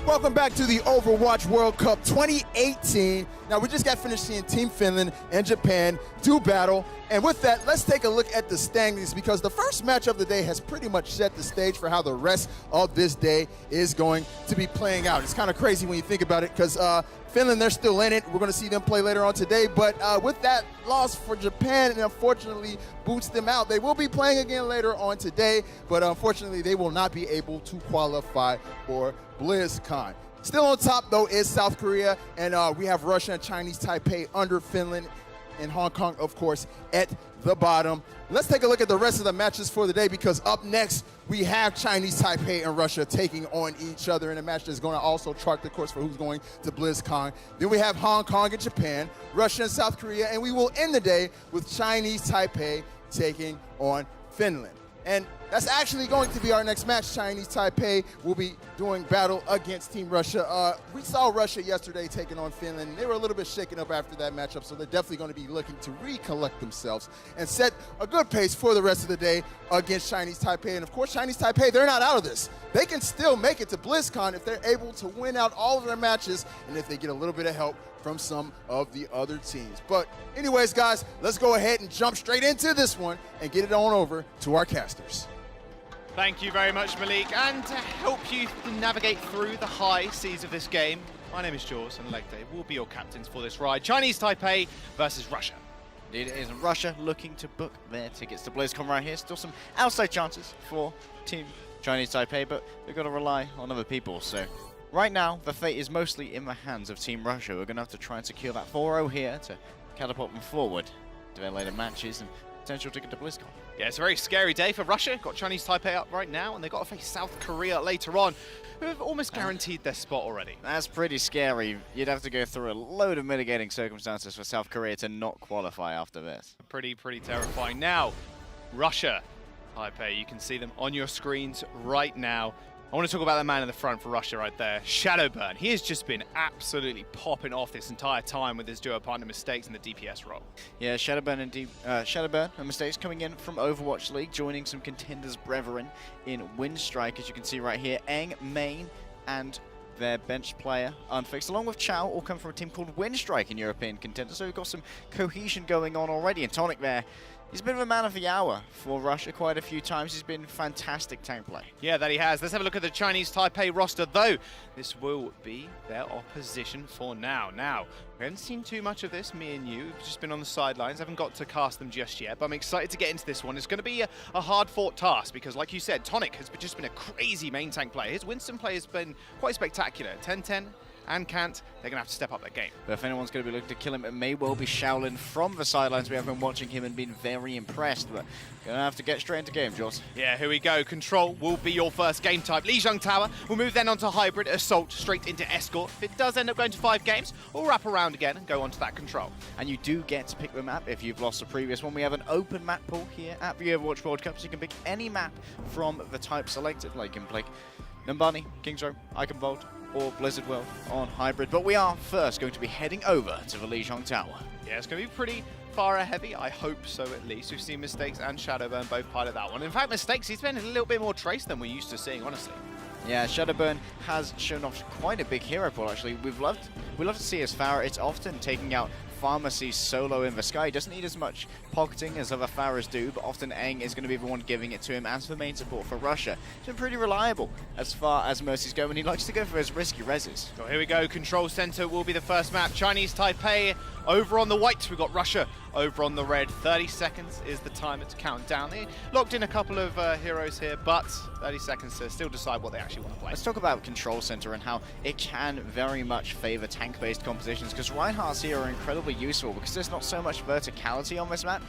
Welcome back to the Overwatch World Cup 2018. Now, we just got finished seeing Team Finland and Japan do battle. And with that, let's take a look at the standings because the first match of the day has pretty much set the stage for how the rest of this day is going to be playing out. It's kind of crazy when you think about it because Finland, they're still in it. We're going to see them play later on today. But with that loss for Japan, it unfortunately boots them out. They will be playing again later on today, but unfortunately, they will not be able to qualify for BlizzCon. Still on top, though, is South Korea, and we have Russia and Chinese Taipei under Finland, and Hong Kong, of course, at the bottom. Let's take a look at the rest of the matches for the day because up next, we have Chinese Taipei and Russia taking on each other in a match that's going to also chart the course for who's going to BlizzCon. Then we have Hong Kong and Japan, Russia and South Korea, and we will end the day with Chinese Taipei taking on Finland. And that's actually going to be our next match. Chinese Taipei will be doing battle against Team Russia. We saw Russia yesterday taking on Finland. They were a little bit shaken up after that matchup, so they're definitely going to be looking to recollect themselves and set a good pace for the rest of the day against Chinese Taipei. And of course, Chinese Taipei, they're not out of this. They can still make it to BlizzCon if they're able to win out all of their matches and if they get a little bit of help from some of the other teams. But anyways, guys, let's go ahead and jump straight into this one and get it on over to our casters. Thank you very much, Malik. And to help you navigate through the high seas of this game, my name is Jaws, and Leg Day will be your captains for this ride. Chinese Taipei versus Russia. Indeed, it is Russia looking to book their tickets to BlizzCon right here. Still some outside chances for Team Chinese Taipei, but we've got to rely on other people. So right now, the fate is mostly in the hands of Team Russia. We're going to have to try and secure that 4-0 here to catapult them forward to their later matches and potential ticket to BlizzCon. Yeah, it's a very scary day for Russia. Got Chinese Taipei up right now, and they've got to face South Korea later on, who have almost guaranteed their spot already. That's pretty scary. You'd have to go through a load of mitigating circumstances for South Korea to not qualify after this. Pretty terrifying. Now, Russia, Taipei, you can see them on your screens right now. I want to talk about the man in the front for Russia right there, Shadowburn. He has just been absolutely popping off this entire time with his duo partner Mistakes in the DPS role. Yeah, Shadowburn and Mistakes coming in from Overwatch League, joining some contenders brethren in Windstrike, as you can see right here. Eng, Main, and their bench player, Unfixed, along with Chow, all come from a team called Windstrike in European contenders. So we've got some cohesion going on already. And Tonic there, he's been the man of the hour for Russia quite a few times. He's been fantastic tank play. Yeah, that he has. Let's have a look at the Chinese Taipei roster, though. This will be their opposition for now. Now, we haven't seen too much of this, me and you. We've just been on the sidelines. Haven't got to cast them just yet, but I'm excited to get into this one. It's going to be a hard-fought task because, like you said, Tonic has just been a crazy main tank player. His Winston play has been quite spectacular. 10-10. And Kant, they're going to have to step up their game. But if anyone's going to be looking to kill him, it may well be Shaolin from the sidelines. We have been watching him and been very impressed, but going to have to get straight into game, Jaws. Yeah, here we go. Control will be your first game type. Lijiang Tower will move then onto Hybrid, Assault, straight into Escort. If it does end up going to 5 games, we'll wrap around again and go onto that Control. And you do get to pick the map if you've lost the previous one. We have an open map pool here at the Overwatch World Cup, so you can pick any map from the type selected. Like you can pick Numbani, King's Row, Iconvolt, or Blizzard World on Hybrid. But we are first going to be heading over to the Lijiang Tower. Yeah, it's going to be pretty far heavy. I hope so, at least. We've seen Mistakes and Shadowburn both pilot that one. In fact, Mistakes, he's been a little bit more Trace than we're used to seeing, honestly. Yeah, Shadowburn has shown off quite a big hero pool, actually. We love to see his Pharah. It's often taking out Pharmacy solo in the sky. He doesn't need as much pocketing as other Pharahs do, but often Eng is going to be the one giving it to him as the main support for Russia. He's been pretty reliable as far as Mercies go, and he likes to go for his risky reses. So here we go. Control Center will be the first map. Chinese Taipei over on the white. We've got Russia over on the red. 30 seconds is the timer to count down. They locked in a couple of heroes here, but 30 seconds to still decide what they actually want to play. Let's talk about Control Center and how it can very much favor tank-based compositions, because Reinhardt's here are incredibly useful because there's not so much verticality on this map.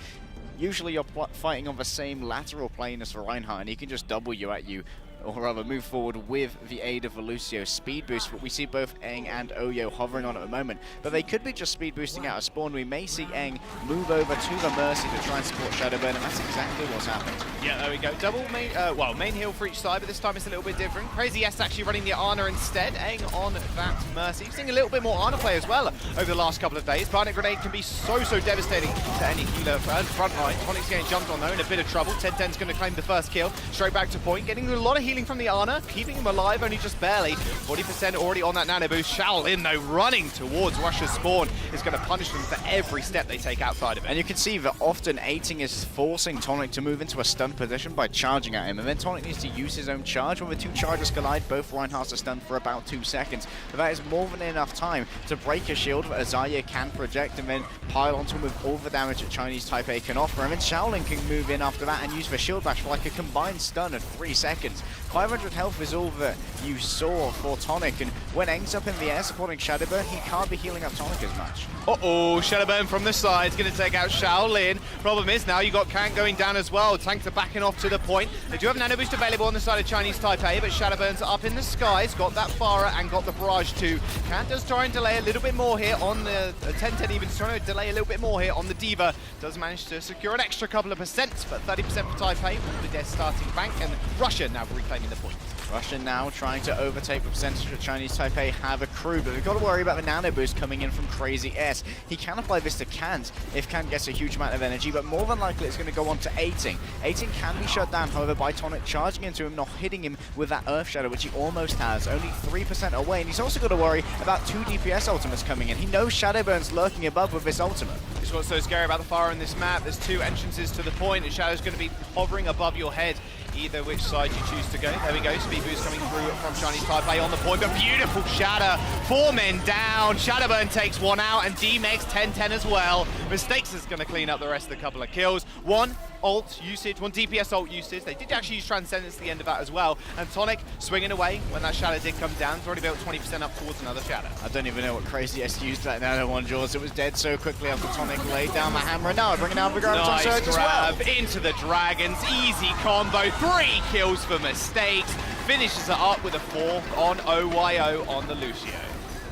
Usually you're fighting on the same lateral plane as the Reinhardt, and he can just W at you, or rather move forward with the aid of the Lucio speed boost. But we see both Eng and Oyo hovering on at the moment, but they could be just speed boosting out of spawn. We may see Eng move over to the Mercy to try and support Shadowburn, and that's exactly what's happened. Yeah, there we go. Double main, main heal for each side, but this time it's a little bit different. Crazy S actually running the Ana instead. Eng on that Mercy. Seeing a little bit more Ana play as well over the last couple of days. Barnet Grenade can be so devastating to any healer front line. Tonic's getting jumped on though, in a bit of trouble. 10-10's going to claim the first kill. Straight back to point, getting a lot of healing healing from the Ana, keeping him alive only just barely. 40% already on that nano boost. Shaolin, though, running towards Russia's spawn is going to punish them for every step they take outside of it. And you can see that often 18 is forcing Tonic to move into a stunned position by charging at him, and then Tonic needs to use his own charge. When the two charges collide, both Reinhardts are stunned for about 2 seconds. But that is more than enough time to break a shield that Azaya can project and then pile onto him with all the damage that Chinese Taipei can offer. And then Shaolin can move in after that and use the shield bash for like a combined stun of 3 seconds. 500 health is all that you saw for Tonic, and when Eng's up in the air supporting Shadowburn, he can't be healing up Tonic as much. Uh-oh, Shadowburn from the side is going to take out Shaolin. Problem is now you got Kant going down as well. Tanks are backing off to the point. They do have nano boost available on the side of Chinese Taipei, but Shadowburn's up in the skies, got that Farah and got the barrage too. Kant does try and delay a little bit more here on the 10-10, even trying to delay a little bit more here on the Diva. Does manage to secure an extra couple of percent, but 30% for Taipei with their starting bank, and Russia now reclaiming the point. Russia now trying to overtake the percentage that Chinese Taipei have accrued, but we've got to worry about the nano boost coming in from Crazy S. He can apply this to Kant if Kant gets a huge amount of energy, but more than likely it's going to go on to 18. 18 can be shut down, however, by Tonic charging into him, not hitting him with that Earth Shadow, which he almost has, only 3% away, and he's also got to worry about 2 DPS ultimates coming in. He knows Shadowburn's lurking above with this ultimate. This is what's so scary about the fire in this map. There's 2 entrances to the point, and Shadow's going to be hovering above your head, either which side you choose to go. There we go, speed boost coming through from Chinese Taipei on the point, but beautiful Shadow. 4 men down, Shadowburn takes 1 out, and D makes 10-10 as well. Mistakes is going to clean up the rest of the couple of kills. 1 ult usage, 1 DPS ult usage. They did actually use Transcendence at the end of that as well, and Tonic swinging away when that Shadow did come down. It's already built 20% up towards another Shadow. I don't even know what Crazy S used that nano on, Jaws. It was dead so quickly after Tonic laid down the hammer, and now bringing down the Graviton Surge as well. Into the Dragons, easy combo, 3 kills for Mistakes. Finishes it up with a 4 on OYO on the Lucio.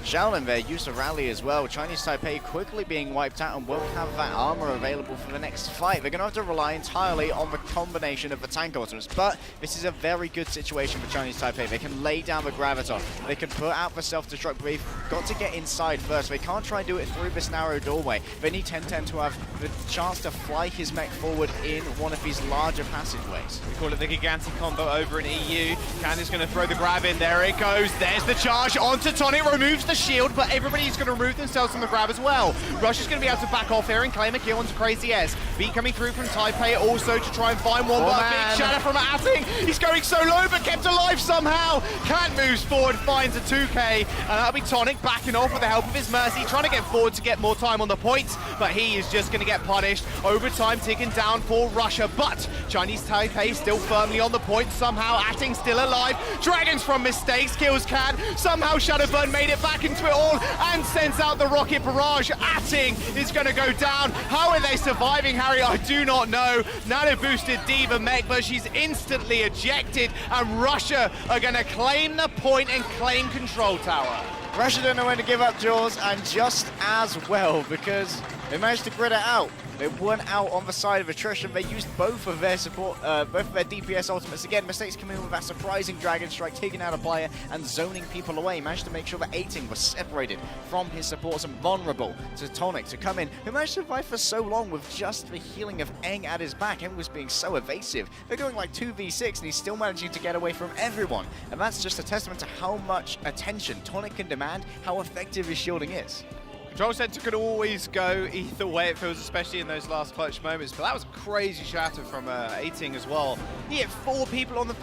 Shaolin there used a rally as well. Chinese Taipei quickly being wiped out and won't have that armor available for the next fight. They're going to have to rely entirely on the combination of the tank ultimates, but this is a very good situation for Chinese Taipei. They can lay down the Graviton, they can put out the self-destruct, but they've got to get inside first. They can't try and do it through this narrow doorway. They need 10-10 to have the chance to fly his mech forward in one of these larger passageways. We call it the Gigantic combo over in EU. Candace going to throw the grab in, there it goes. There's the charge onto Tonic, removes the shield, but everybody's going to remove themselves from the grab as well. Russia's going to be able to back off here and claim a kill onto Crazy S. Beat coming through from Taipei also to try and find one, but a big shadow from Atting. He's going so low, but kept alive somehow. Kant moves forward, finds a 2K, and that'll be Tonic backing off with the help of his Mercy, trying to get forward to get more time on the points, but he is just going to get punished. Overtime ticking down for Russia, but Chinese Taipei still firmly on the point. Somehow Atting still alive. Dragons from Mistakes kills Kant. Somehow Shadowburn made it back into it all and sends out the rocket barrage. Atting is going to go down. How are they surviving, Harry? I do not know. Nano boosted Diva mech, but she's instantly ejected, and Russia are going to claim the point and claim control tower. Russia don't know when to give up, Jaws, and just as well, because they managed to grid it out. They weren't out on the side of attrition. They used both of their support, both of their DPS ultimates. Again, Mistakes coming in with that surprising Dragon Strike, taking out a player and zoning people away. Managed to make sure that 18 was separated from his supports and vulnerable to Tonic to come in, who managed to survive for so long with just the healing of Eng at his back. Eng was being so evasive. They're going like 2v6 and he's still managing to get away from everyone. And that's just a testament to how much attention Tonic can demand, how effective his shielding is. Control Center could always go either way, it feels, especially in those last clutch moments. But that was a crazy shatter from Ating as well. He hit 4 people on the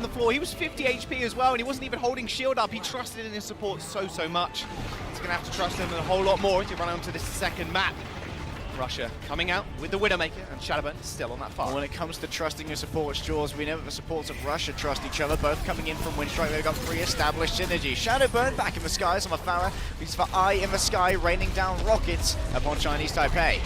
floor. He was 50 HP as well, and he wasn't even holding shield up. He trusted in his support so much. He's going to have to trust him a whole lot more to run onto this second map. Russia coming out with the Widowmaker, and Shadowburn still on that far. When it comes to trusting your supports, Jaws, we know that the supports of Russia trust each other, both coming in from Windstrike. They've got pre-established synergy. Shadowburn back in the skies on the Farah, leads for Eye in the sky, raining down rockets upon Chinese Taipei.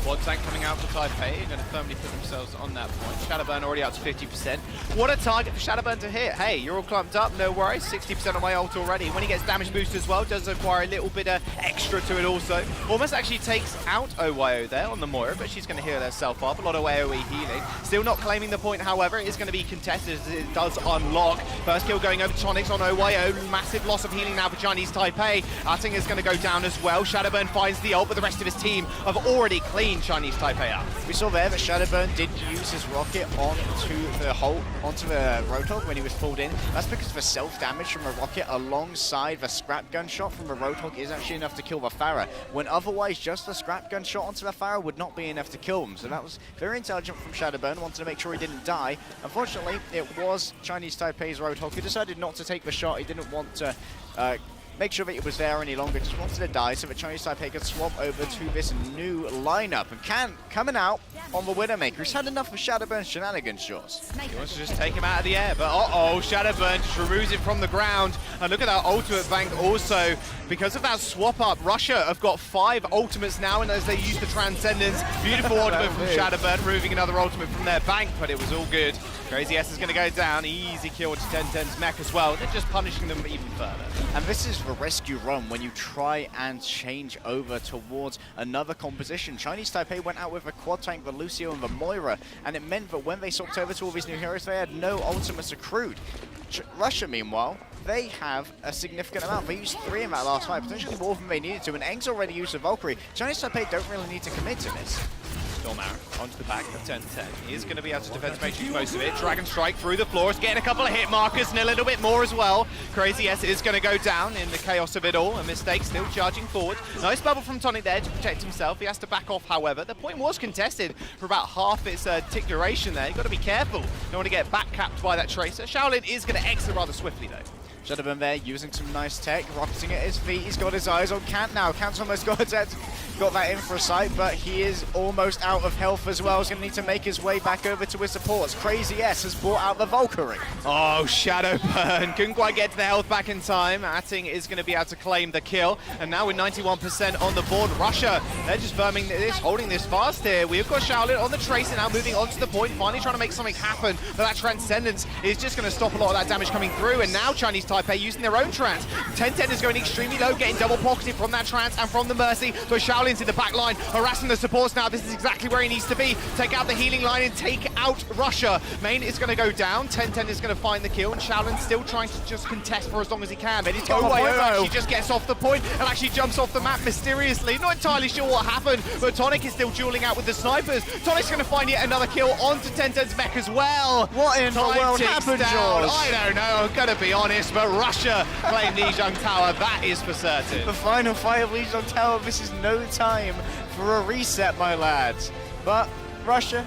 Quad tank coming out for Taipei, going to firmly put themselves on that point. Shadowburn already out to 50%. What a target for Shadowburn to hit. Hey, you're all clumped up, no worries. 60% on my ult already. When he gets damage boost as well, does acquire a little bit of extra to it also. Almost actually takes out OYO there on the Moira, but she's going to heal herself up. A lot of AoE healing. Still not claiming the point, however. It is going to be contested as it does unlock. First kill going over to Tonics on OYO. Massive loss of healing now for Chinese Taipei. Atting is going to go down as well. Shadowburn finds the ult, but the rest of his team have already cleaned clean Chinese Taipei up. We saw there that Shadowburn did use his rocket onto the Roadhog when he was pulled in. That's because the self-damage from a rocket alongside the scrap gun shot from a Roadhog is actually enough to kill the Pharah, when otherwise just the scrap gun shot onto the Pharah would not be enough to kill him. So that was very intelligent from Shadowburn, wanted to make sure he didn't die. Unfortunately, it was Chinese Taipei's Roadhog who decided not to take the shot. He didn't want to make sure that it was there any longer, just wanted to die so that Chinese Taipei could swap over to this new lineup. And Can coming out on the Widowmaker, who's had enough of Shadowburn's shenanigans, Jaws. He wants to just take him out of the air, but Shadowburn just removes it from the ground. And look at that ultimate bank also. Because of that swap up, Russia have got 5 ultimates now, and as they use the Transcendence, beautiful ultimate from Shadowburn, removing another ultimate from their bank, but it was all good. Crazy S is going to go down, easy kill to 1010's mech as well. They're just punishing them even further. And this is the rescue run when you try and change over towards another composition. Chinese Taipei went out with a quad tank, the Lucio and the Moira, and it meant that when they swapped over to all these new heroes, they had no ultimates accrued. Russia, meanwhile, they have a significant amount. They used 3 in that last fight, potentially more than they needed to, and Eng's already used a Valkyrie. Chinese Taipei don't really need to commit to this. Storm Arrow onto the back of 10-10. He is going to be able to defense matrix most of it. Dragon Strike through the floors, getting a couple of hit markers and a little bit more as well. Crazy S is going to go down in the chaos of it all. A mistake, still charging forward. Nice bubble from Tonic there to protect himself. He has to back off, however. The point was contested for about half its tick duration there. You've got to be careful. Don't want to get back capped by that Tracer. Shaolin is going to exit rather swiftly though. Shadowburn there using some nice tech, rocketing at his feet. He's got his eyes on Cant now. Cant's almost got that in for a sight, but he is almost out of health as well. He's going to need to make his way back over to his supports. Crazy S has brought out the Valkyrie. Oh, Shadowburn couldn't quite get to the health back in time. Atting is going to be able to claim the kill, and now with 91% on the board, Russia, they're just firming this, holding this fast here. We've got Shaolin on the Tracer now, moving on to the point, finally trying to make something happen, but that Transcendence is just going to stop a lot of that damage coming through, and now Chinese Taipei using their own Trance. 1010 is going extremely low, getting double pocketed from that Trance and from the Mercy, but Shaolin's in the back line, harassing the supports now. This is exactly where he needs to be. Take out the healing line and take out Russia. Main is going to go down, 1010 is going to find the kill, and Shaolin's still trying to just contest for as long as he can, but he's got actually just gets off the point and actually jumps off the map mysteriously. Not entirely sure what happened, but Tonic is still dueling out with the snipers. Tonic's going to find yet another kill onto 1010's mech as well. What in the world happened, George? I don't know, I'm going to be honest, but Russia claimed Incheon Tower, that is for certain. The final fight of Incheon Tower, this is no time for a reset, my lads. But Russia,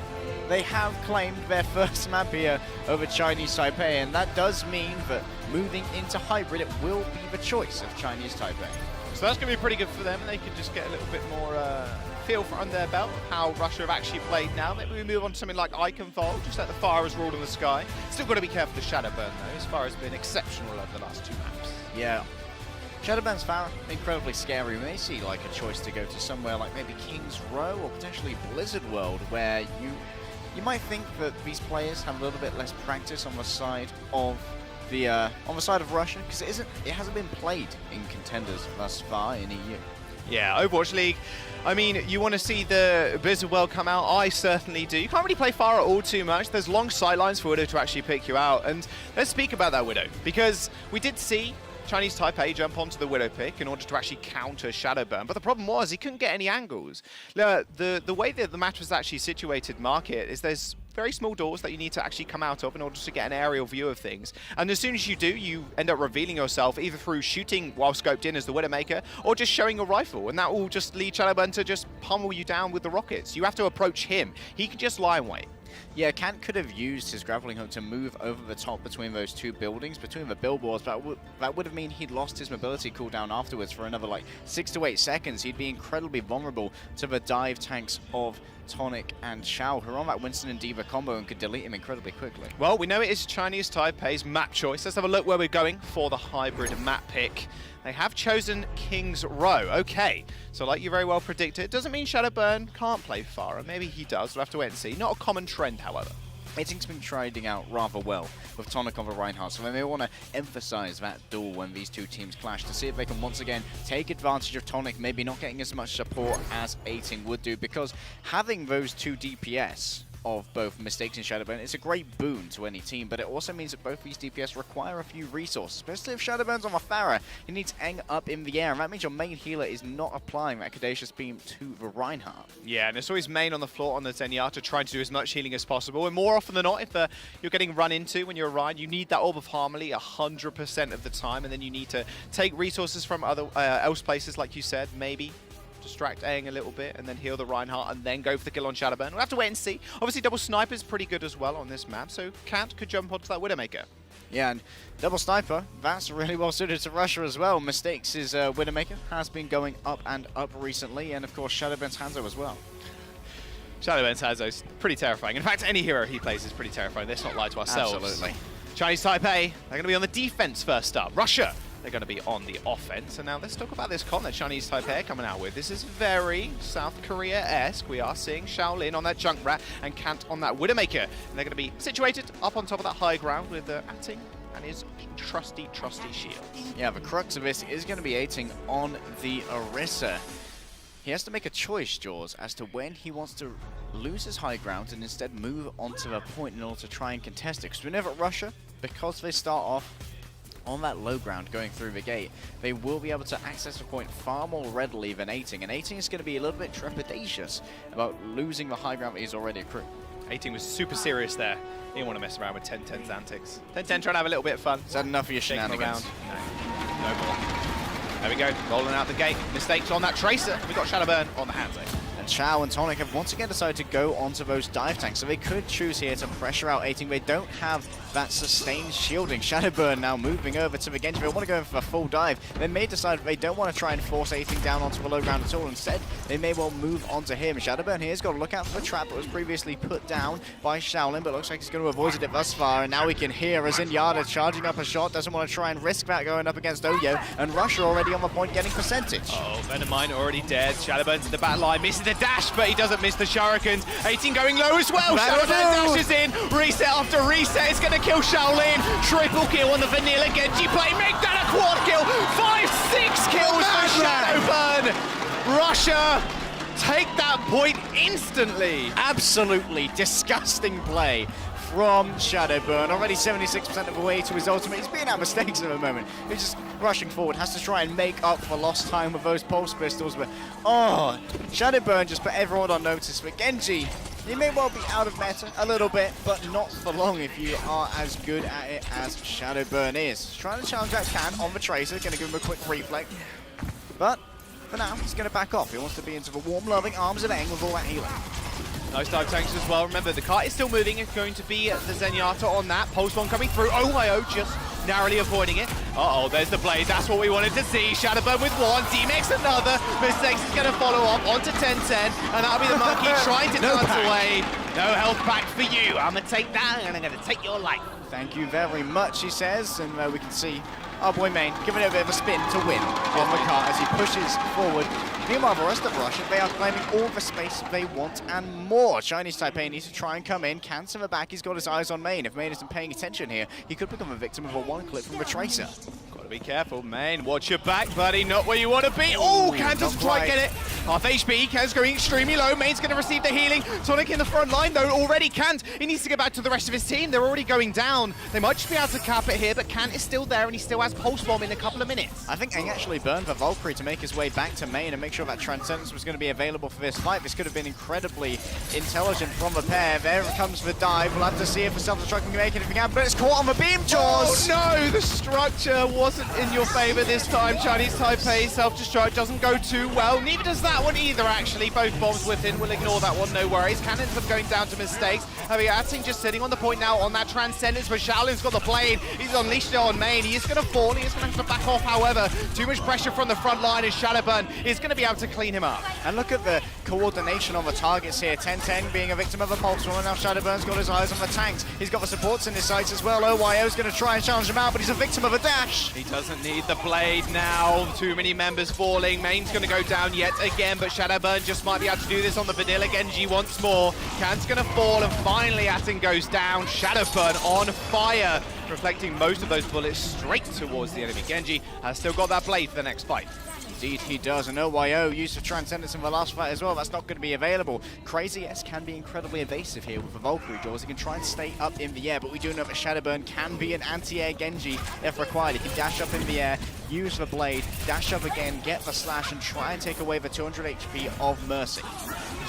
they have claimed their first map here over Chinese Taipei, and that does mean that moving into hybrid, it will be the choice of Chinese Taipei. So that's going to be pretty good for them, and they can just get a little bit more feel for under their belt how Russia have actually played now. Maybe we move on to something like Iconfall, just let the fire has ruled in the sky. Still got to be careful with Shadowburn though, as far as been exceptional over the last 2 maps. Yeah. Shadowburn's Pharah, incredibly scary. We may see like a choice to go to somewhere like maybe King's Row or potentially Blizzard World, where you might think that these players have a little bit less practice on the side of Russia, because it hasn't been played in contenders thus far in EU. Yeah, Overwatch League. I mean, you want to see the Blizzard World come out? I certainly do. You can't really play Pharah all too much. There's long sightlines for Widow to actually pick you out. And let's speak about that Widow, because we did see Chinese Taipei jump onto the Widow pick in order to actually counter Shadowburn, but the problem was he couldn't get any angles. The way that the match was actually situated market is there's very small doors that you need to actually come out of in order to get an aerial view of things. And as soon as you do, you end up revealing yourself either through shooting while scoped in as the Widowmaker or just showing your rifle, and that will just lead Shadowburn to just pummel you down with the rockets. You have to approach him. He can just lie in wait. Yeah, Cant could have used his grappling hook to move over the top between those 2 buildings, between the billboards, but that would have meant he'd lost his mobility cooldown afterwards for another like 6 to 8 seconds. He'd be incredibly vulnerable to the dive tanks of Tonic and Shao, who are on that Winston and Diva combo and could delete him incredibly quickly. Well, we know it is Chinese Taipei's map choice. Let's have a look where we're going for the hybrid map pick. They have chosen King's Row. Okay, so like you very well predicted, it doesn't mean Shadowburn can't play Pharah. Maybe he does. We'll have to wait and see. Not a common trend, however. It's been trading out rather well with Tonic over Reinhardt, so they may want to emphasize that duel when these 2 teams clash to see if they can once again take advantage of Tonic, maybe not getting as much support as Ating would do, because having those 2 DPS of both Mistakes and Shadowburn. It's a great boon to any team, but it also means that both these DPS require a few resources, especially if Shadowburn's on the Pharah. He needs Eng up in the air, and that means your main healer is not applying that Caduceus Beam to the Reinhardt. Yeah, and it's always main on the floor on the Zenyatta trying to do as much healing as possible, and more often than not, if you're getting run into when you're a Ryan, you need that Orb of Harmony 100% of the time, and then you need to take resources from other else places, like you said, maybe distract Aang a little bit and then heal the Reinhardt and then go for the kill on Shadowburn. We'll have to wait and see. Obviously, double sniper is pretty good as well on this map, so Kant could jump onto that Widowmaker. Yeah, and double sniper, that's really well suited to Russia as well. Mistakes' Widowmaker has been going up and up recently, and of course Shadowburn's Hanzo as well. Shadowburn's Hanzo is pretty terrifying. In fact, any hero he plays is pretty terrifying. Let's not lie to ourselves. Absolutely. Chinese Taipei, they're going to be on the defense first up. Russia, they're going to be on the offense. And now let's talk about this comp that Chinese Taipei are coming out with. This is very South Korea-esque. We are seeing Shaolin on that Junkrat and Kant on that Widowmaker. And they're going to be situated up on top of that high ground with Atting and his trusty shield. Yeah, the crux of this is going to be Atting on the Orisa. He has to make a choice, Jaws, as to when he wants to lose his high ground and instead move onto the point in order to try and contest it. Because whenever Russia, because they start off on that low ground going through the gate, they will be able to access the point far more readily than Atting. And Atting is going to be a little bit trepidatious about losing the high ground that he's already accrued. Atting was super serious there. He didn't want to mess around with 10-10's antics. 10-10 trying to have a little bit of fun. Is that enough for your Shaking shenanigans? around. No more. There we go, rolling out the gate. Mistakes on that Tracer. We've got Shadowburn on the Hanzo. And Chao and Tonic have once again decided to go onto those dive tanks, so they could choose here to pressure out Atting. They don't have that sustained shielding. Shadowburn now moving over to the Genji. They want to go in for a full dive. They may decide they don't want to try and force Atting down onto the low ground at all. Instead, they may well move onto him. Shadowburn here's got to look out for the trap that was previously put down by Shaolin, but looks like he's going to avoid it thus far. And now we can hear Zenyatta charging up a shot. Doesn't want to try and risk that going up against Oyo. And Russia already on the point getting percentage. Oh, Venomine already dead. Shadowburn's in the back line, misses the dash, but he doesn't miss the Shurikens. 18 going low as well. Shadowburn dashes in. Reset after reset. It's going to kill Shaolin. Triple kill on the vanilla Genji play. Make that a quad kill. 5-6 kills for Shadowburn. Russia take that point instantly. Absolutely disgusting play from Shadowburn. Already 76% of the way to his ultimate. He's being out mistakes at the moment. He's just rushing forward. Has to try and make up for lost time with those pulse pistols. But, oh, Shadowburn just put everyone on notice. But Genji, he may well be out of meta a little bit, but not for long if you are as good at it as Shadowburn is. Trying to challenge that Can on the Tracer. Going to give him a quick reflect. But for now, he's going to back off. He wants to be into the warm, loving arms of Aang with all that healing. Nice dive tanks as well. Remember, the cart is still moving. It's going to be the Zenyatta on that. Pulse bomb coming through. Ohio just narrowly avoiding it. Uh-oh, there's the blaze. That's what we wanted to see. Shadowburn with one. D-Max another. Mistakes is going to follow up onto 10-10. And that'll be the monkey trying to dance away. No health pack for you. I'm going to take that, and I'm going to take your life. Thank you very much, he says. And we can see our boy Main giving it a bit of a spin to win on the cart as he pushes forward. Meanwhile, the rest of Russia, they are claiming all the space they want and more. Chinese Taipei needs to try and come in. Kant's in the back, he's got his eyes on Main. If Main isn't paying attention here, he could become a victim of a one-clip from the Tracer. Gotta be careful, Main. Watch your back, buddy. Not where you want to be. Oh, Kant doesn't quite get it. Half HP. Kant's going extremely low. Main's going to receive the healing. Sonic in the front line, though, already. Kant, he needs to get back to the rest of his team. They're already going down. They might just be able to cap it here, but Kant is still there, and he still has Pulse Bomb in a couple of minutes. I think Aang actually burned the Valkyrie to make his way back to Main and make sure that Transcendence was going to be available for this fight. This could have been incredibly intelligent from the pair. There comes the dive. We'll have to see if the self-destruct can make anything happen, but it's caught on the beam, Jaws! Oh no, the structure wasn't in your favor this time. Chinese Taipei self-destruct doesn't go too well. Neither does that one either, actually. Both bombs within. We'll ignore that one, no worries. Cannons are going down to mistakes. Atting just sitting on the point now on that Transcendence, but Shaolin's got the blade. He's unleashed it on Main. He is going to fall. He is going to have to back off, however. Too much pressure from the front line, and Shadowburn is going to be able to clean him up. And look at the coordination on the targets here. 10-10 being a victim of a pulse bomb, and now Shadowburn's got his eyes on the tanks. He's got the supports in his sights as well. OYO's going to try and challenge him out, but he's a victim of a dash. He doesn't need the blade now. Too many members falling. Main's going to go down yet again, but Shadowburn just might be able to do this on the vanilla Genji once more. Kant's going to fall, and finally Atting goes down. Shadowburn on fire, reflecting most of those bullets straight towards the enemy. Genji has still got that blade for the next fight. Indeed he does, and OYO use of Transcendence in the last fight as well. That's not going to be available. Crazy S can be incredibly evasive here with the Valkyrie Jaws. He can try and stay up in the air, but we do know that Shadowburn can be an anti-air Genji if required. He can dash up in the air, use the blade, dash up again, get the slash, and try and take away the 200 HP of Mercy.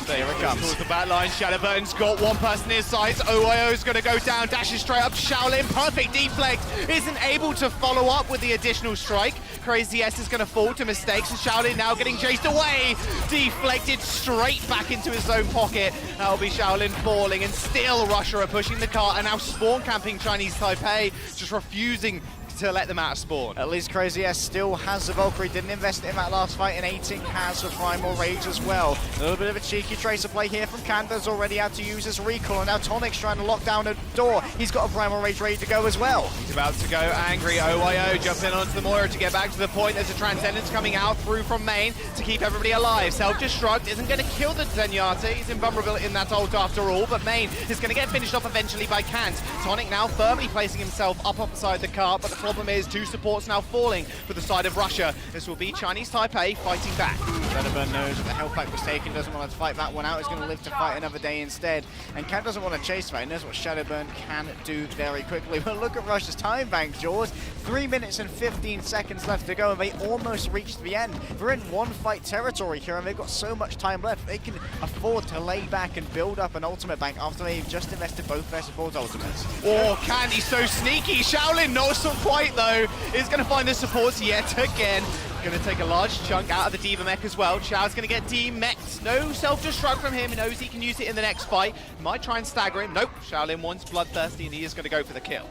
There it comes. Towards the back line, Shadowburn's got one person in his sights. OYO's going to go down, dashes straight up to Shaolin. Perfect deflect. Isn't able to follow up with the additional strike. Crazy S is going to fall to mistakes, and Shaolin now getting chased away. Deflected straight back into his own pocket. That'll be Shaolin falling, and still Russia are pushing the cart, and now spawn camping Chinese Taipei, just refusing to let them out of spawn. At least Crazy S still has the Valkyrie, didn't invest in that last fight, and 18 has the Primal Rage as well. A little bit of a cheeky tracer play here from Kanda's already had to use his recall, and now Tonic's trying to lock down a door. He's got a Primal Rage ready to go as well. He's about to go angry. OYO jumping onto the Moira to get back to the point. There's a Transcendence coming out through from main to keep everybody alive. Self-destruct isn't going to kill the Zenyatta. He's invulnerable in that ult after all, but main is going to get finished off eventually by Kant. Tonic now firmly placing himself up opposite the cart, but the problem is two supports now falling for the side of Russia. This will be Chinese Taipei fighting back. Shadowburn knows that the health pack was taken, doesn't want to fight that one out, he's going to live to fight another day instead. And Kant doesn't want to chase that, he knows what Shadowburn can do very quickly. But look at Russia's time bank, Jaws. 3 minutes and 15 seconds left to go, and they almost reached the end. They're in one fight territory here, and they've got so much time left. They can afford to lay back and build up an ultimate bank after they've just invested both their support ultimates. Oh, Candy's so sneaky. Shaolin, not so quite though, is going to find the supports yet again. Going to take a large chunk out of the D.Va mech as well. Chao's going to get D-mech'd. No self-destruct from him. He knows he can use it in the next fight. Might try and stagger him. Nope. Shaolin wants bloodthirsty, and he is going to go for the kill.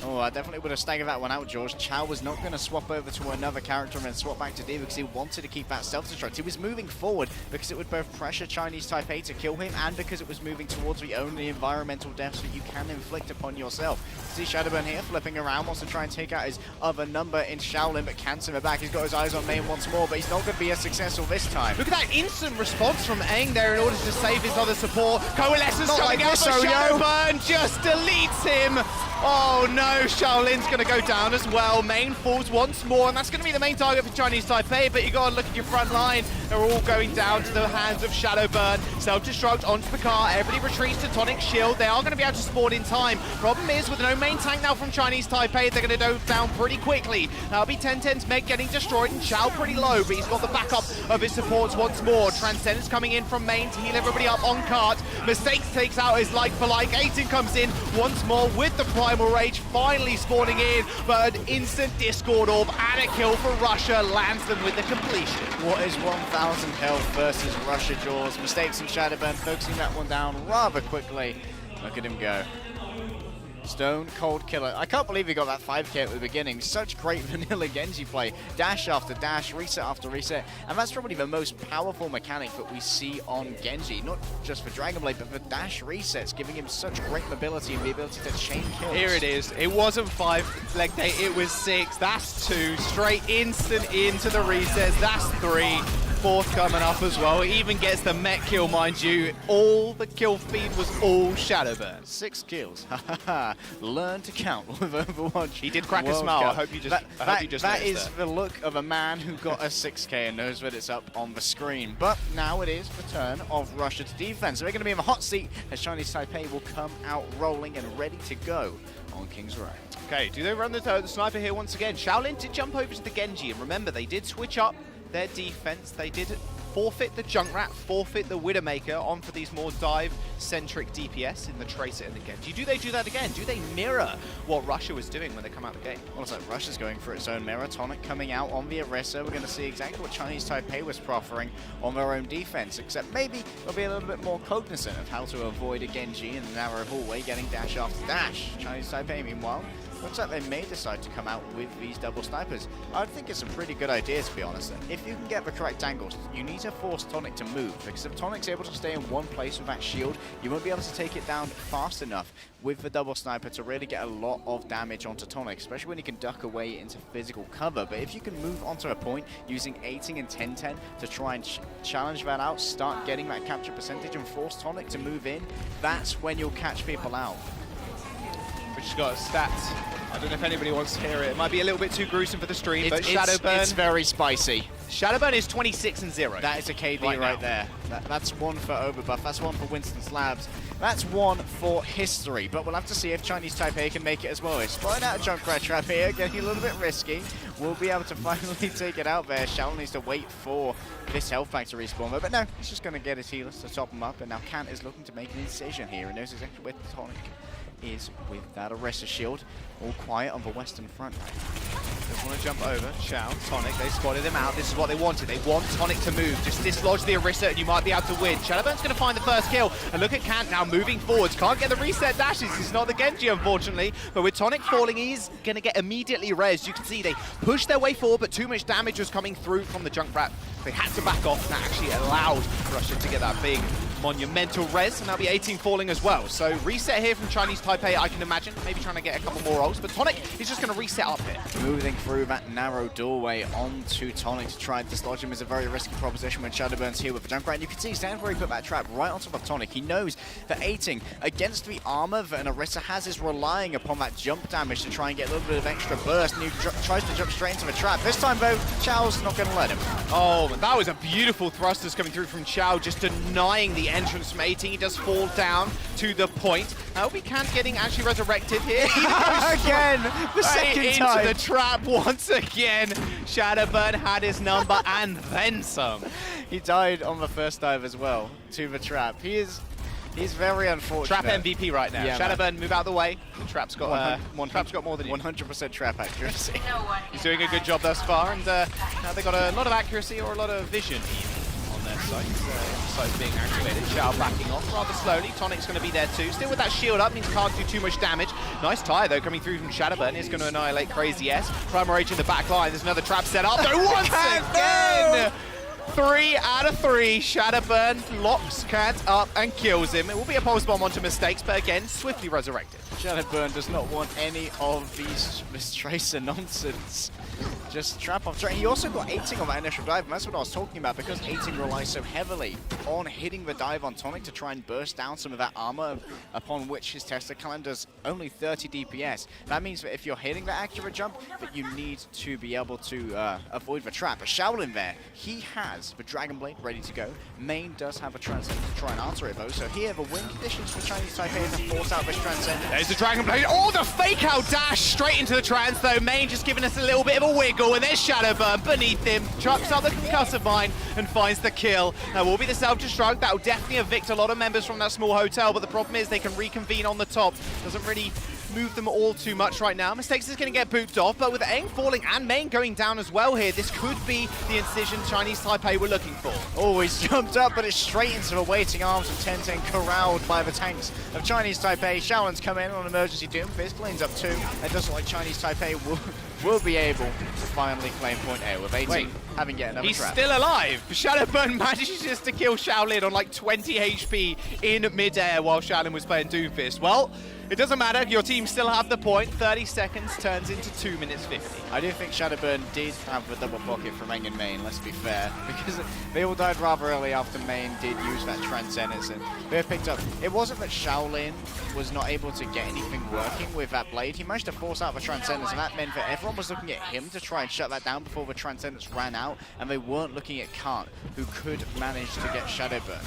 Oh, I definitely would have staggered that one out, George. Chao was not going to swap over to another character and then swap back to D.Va because he wanted to keep that self-destruct. He was moving forward because it would both pressure Chinese Taipei to kill him and because it was moving towards the only environmental deaths that you can inflict upon yourself. See Shadowburn here flipping around, wants to try and take out his other number in Shaolin, but can't in the back. He's got his eyes on main once more, but he's not going to be as successful this time. Look at that instant response from Aang there in order to save his other support. Coalescence Not coming like out, this, but Oreo. Shadowburn just deletes him. Oh no, Shaolin's going to go down as well. Main falls once more, and that's going to be the main target for Chinese Taipei, but you got to look at your front line. They're all going down to the hands of Shadowburn. Self-destruct onto the car. Everybody retreats to Tonic Shield. They are going to be able to spawn in time. Problem is, with no main tank now from Chinese Taipei, they're going to go down pretty quickly. That'll be 10-10's Meg getting destroyed, and Chao pretty low, but he's got the backup of his supports once more. Transcendence coming in from main to heal everybody up on cart. Mistakes takes out his like for like. 18 comes in once more with the Primal Rage, finally spawning in, but an instant Discord Orb and a kill for Russia lands them with the completion. What is 1,000 health versus Russia, Jaws? Mistakes in Shadowburn, focusing that one down rather quickly. Look at him go. Stone Cold Killer. I can't believe he got that 5k at the beginning. Such great vanilla Genji play. Dash after dash, reset after reset. And that's probably the most powerful mechanic that we see on Genji. Not just for Dragon Blade, but for dash resets, giving him such great mobility and the ability to chain kills. Here it is. It wasn't 5 leg day, it was 6. That's 2. Straight instant into the resets. That's 3. 4th coming up as well. He even gets the mech kill, mind you. All the kill feed was all Shadowburn. 6 kills. Learn to count with Overwatch. He did crack a World smile. Cup. I hope you just That noticed is that. the look of a man who got a 6k and knows that it's up on the screen. But now it is the turn of Russia to defense. So they're going to be in the hot seat as Chinese Taipei will come out rolling and ready to go on King's Row. Okay, do they run the sniper here once again? Shaolin did jump over to the Genji, and remember, they did switch up their defense. They did forfeit the Junkrat, forfeit the Widowmaker on for these more dive-centric DPS in the Tracer and the Genji. Do they do that again? Do they mirror what Russia was doing when they come out of the game? Well, it's like Russia's going for its own mirror. Tonic coming out on the Orisa. We're going to see exactly what Chinese Taipei was proffering on their own defense, except maybe they'll be a little bit more cognizant of how to avoid a Genji in the narrow hallway, getting dash after dash. Chinese Taipei, meanwhile, looks like they may decide to come out with these double snipers. I think it's a pretty good idea, to be honest. If you can get the correct angles, you need to force Tonic to move, because if Tonic's able to stay in one place with that shield, you won't be able to take it down fast enough with the double sniper to really get a lot of damage onto Tonic, especially when you can duck away into physical cover. But if you can move onto a point using 18 and 10-10 to try and challenge that out, start getting that capture percentage and force Tonic to move in, that's when you'll catch people out. We just got stats I don't know if anybody wants to hear it. It might be a little bit too gruesome for the stream, but It's Shadowburn... very spicy. Shadowburn is 26-0. That is a KD right now. there. That's one for Overbuff. That's one for Winston's Labs. That's one for history. But we'll have to see if Chinese Taipei can make it as well. It's trying out a Junkrat trap here, getting a little bit risky. We'll be able to finally take it out there. Shaolin needs to wait for this health pack to respawn. But no, he's just going to get his healers to top him up. And now Kant is looking to make an incision here. He knows exactly where the tonic is with that Arrester shield. All quiet on the western front. Just want to jump over. Chow, Tonic, they spotted him out. This is what they wanted. They want Tonic to move. Just dislodge the Arista and you might be able to win. Shadowburn's going to find the first kill. And look at Kant now moving forwards. Can't get the reset dashes. He's not the Genji, unfortunately. But with Tonic falling, he's going to get immediately rezzed. You can see they pushed their way forward, but too much damage was coming through from the Junkrat. They had to back off, and that actually allowed Russia to get that big monumental res, and that'll be 18 falling as well. So reset here from Chinese Taipei, I can imagine, maybe trying to get a couple more ults, but Tonic is just going to reset up here. Moving through that narrow doorway onto Tonic to try and dislodge him is a very risky proposition when Shadowburn's here with the Junkrat. And you can see Stanbury put that trap right on top of Tonic. He knows that aiding against the armor that an Orisa has is relying upon that jump damage to try and get a little bit of extra burst, and he tries to jump straight into the trap. This time though, Chow's not going to let him. Oh, that was a beautiful thrusters coming through from Chow, just denying the entrance from 18. He does fall down to the point. I hope he can't getting actually resurrected here. Again, the second time. Into the trap once again. Shadowburn had his number and then some. He died on the first dive as well to the trap. He's very unfortunate. Trap MVP right now. Yeah, Shadowburn, move out of the way. The trap's got trap's got more than you. 100% trap accuracy. He's doing a good job thus far, and now they've got a lot of accuracy or a lot of vision even on their site. Site's being activated. Chow backing off rather slowly. Tonic's going to be there too. Still with that shield up, means can't do too much damage. Nice tie though coming through from Shadowburn. Is going to annihilate Crazy S. Primal Rage in the back line. There's another trap set up. Though once again! 3 out of 3. Shadowburn locks Kant up and kills him. It will be a pulse bomb onto mistakes, but again, swiftly resurrected. Shadowburn does not want any of this Tracer nonsense. Just trap off track. He also got 18 on that initial dive, and that's what I was talking about, because 18 relies so heavily on hitting the dive on Tonic to try and burst down some of that armor upon which his Tesla Clan does only 30 DPS. That means that if you're hitting that accurate jump, that you need to be able to avoid the trap. But Shaolin there, he has the Dragon Blade ready to go. Main does have a Transcend to try and answer it though, so here the win conditions for Chinese Taipei to force out this Transcend. There's the Dragon Blade. Oh, the fake out dash straight into the trans though. Main just giving us a little bit of a wiggle, and there's Shadowburn beneath him. Chucks up the concussive mine and finds the kill. That will be the self-destruct. That will definitely evict a lot of members from that small hotel, but the problem is they can reconvene on the top. Doesn't really move them all too much right now. Mistakes is going to get booped off, but with Aang falling and Main going down as well here, this could be the incision Chinese Taipei were looking for. Oh, he's jumped up, but it's straight into the waiting arms of Tenten, corralled by the tanks of Chinese Taipei. Shaolin's come in on emergency doom. Fizz lane's up 2. It does look like Chinese Taipei will be able to finally claim point A with 18 having yet another He's trap. still alive. Shadowburn manages just to kill Shaolin on like 20 HP in mid-air while Shaolin was playing Doomfist. Well, it doesn't matter. Your team still have the point. 30 seconds turns into 2 minutes 50. I do think Shadowburn did have the double pocket from Aang and Main, let's be fair, because they all died rather early after Main did use that Transcendence, and they have picked up. It wasn't that Shaolin was not able to get anything working with that blade. He managed to force out the Transcendence, and that meant that everyone was looking at him to try and shut that down before the Transcendence ran out, and they weren't looking at Kant, who could manage to get Shadowburn.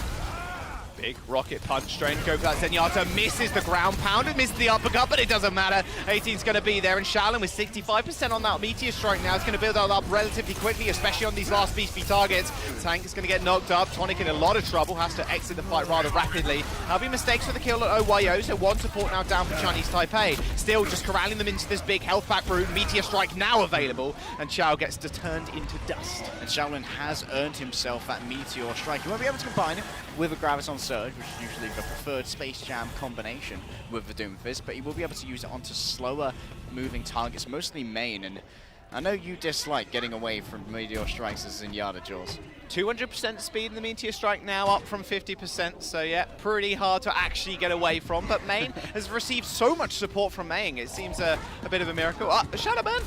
Big rocket punch straight to go for that Zenyatta. Misses the ground pound and misses the uppercut, but it doesn't matter. 18's going to be there, and Shaolin with 65% on that Meteor Strike now. It's going to build that up relatively quickly, especially on these last beefy targets. Tank is going to get knocked up. Tonic in a lot of trouble, has to exit the fight rather rapidly. There'll be mistakes for the kill at OYO, so one support now down for Chinese Taipei. Still just corralling them into this big health pack route. Meteor Strike now available, and Chao gets turned into dust. And Shaolin has earned himself that Meteor Strike. He won't be able to combine it with a Graviton Surge, which is usually the preferred Space Jam combination with the Doomfist, but he will be able to use it onto slower moving targets, mostly Main. And I know you dislike getting away from Meteor Strikes as Zenyatta, Jules. 200% speed in the Meteor Strike now, up from 50%, so yeah, pretty hard to actually get away from, but Main has received so much support from Main, it seems a bit of a miracle. Shadowburn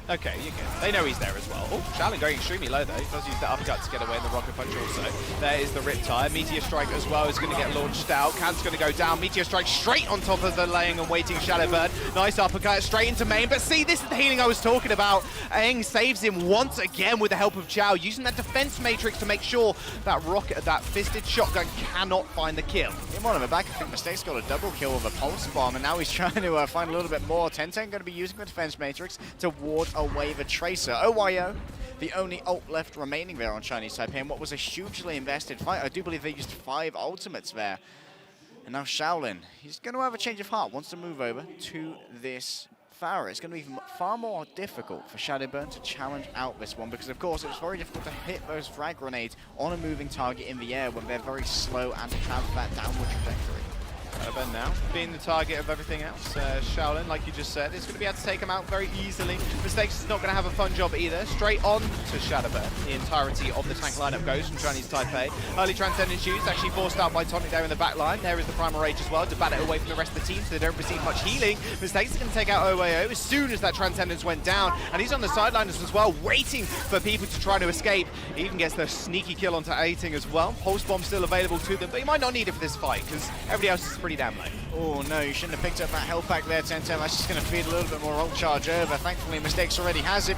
Okay, you're good. They know he's there as well. Oh, Shaolin going extremely low though. He does use the uppercut to get away in the rocket punch also. There is the Riptide. Meteor Strike as well is going to get launched out. Can's going to go down. Meteor Strike straight on top of the laying and waiting Shadowbird. Nice uppercut straight into main. But see, this is the healing I was talking about. Aang saves him once again with the help of Chow, using that defense matrix to make sure that rocket, that fisted shotgun cannot find the kill. In one of the back, I think Mistake's got a double kill with a pulse bomb, and now he's trying to find a little bit more. Tenten going to be using the defense matrix to ward away the Tracer. OYO, the only ult left remaining there on Chinese Taipei, and what was a hugely invested fight. I do believe they used 5 ultimates there. And now Shaolin, he's going to have a change of heart, wants to move over to this Farah. It's going to be far more difficult for Shadowburn to challenge out this one, because of course it's very difficult to hit those frag grenades on a moving target in the air when they're very slow and have that downward trajectory. Shadowburn now being the target of everything else. Shaolin, like you just said, is going to be able to take him out very easily. Mistakes is not going to have a fun job either. Straight on to Shadowburn. The entirety of the tank lineup goes from Chinese Taipei. Early Transcendence use actually forced out by Tonic there in the back line. There is the Primal Rage as well to bat it away from the rest of the team so they don't receive much healing. Mistakes is going to take out OAO as soon as that Transcendence went down. And he's on the sidelines as well, waiting for people to try to escape. He even gets the sneaky kill onto Aiting as well. Pulse Bomb still available to them, but he might not need it for this fight because everybody else is pretty damn low. Oh no, you shouldn't have picked up that health pack there, Tenten. That's just going to feed a little bit more ult charge over. Thankfully, Mistakes already has it.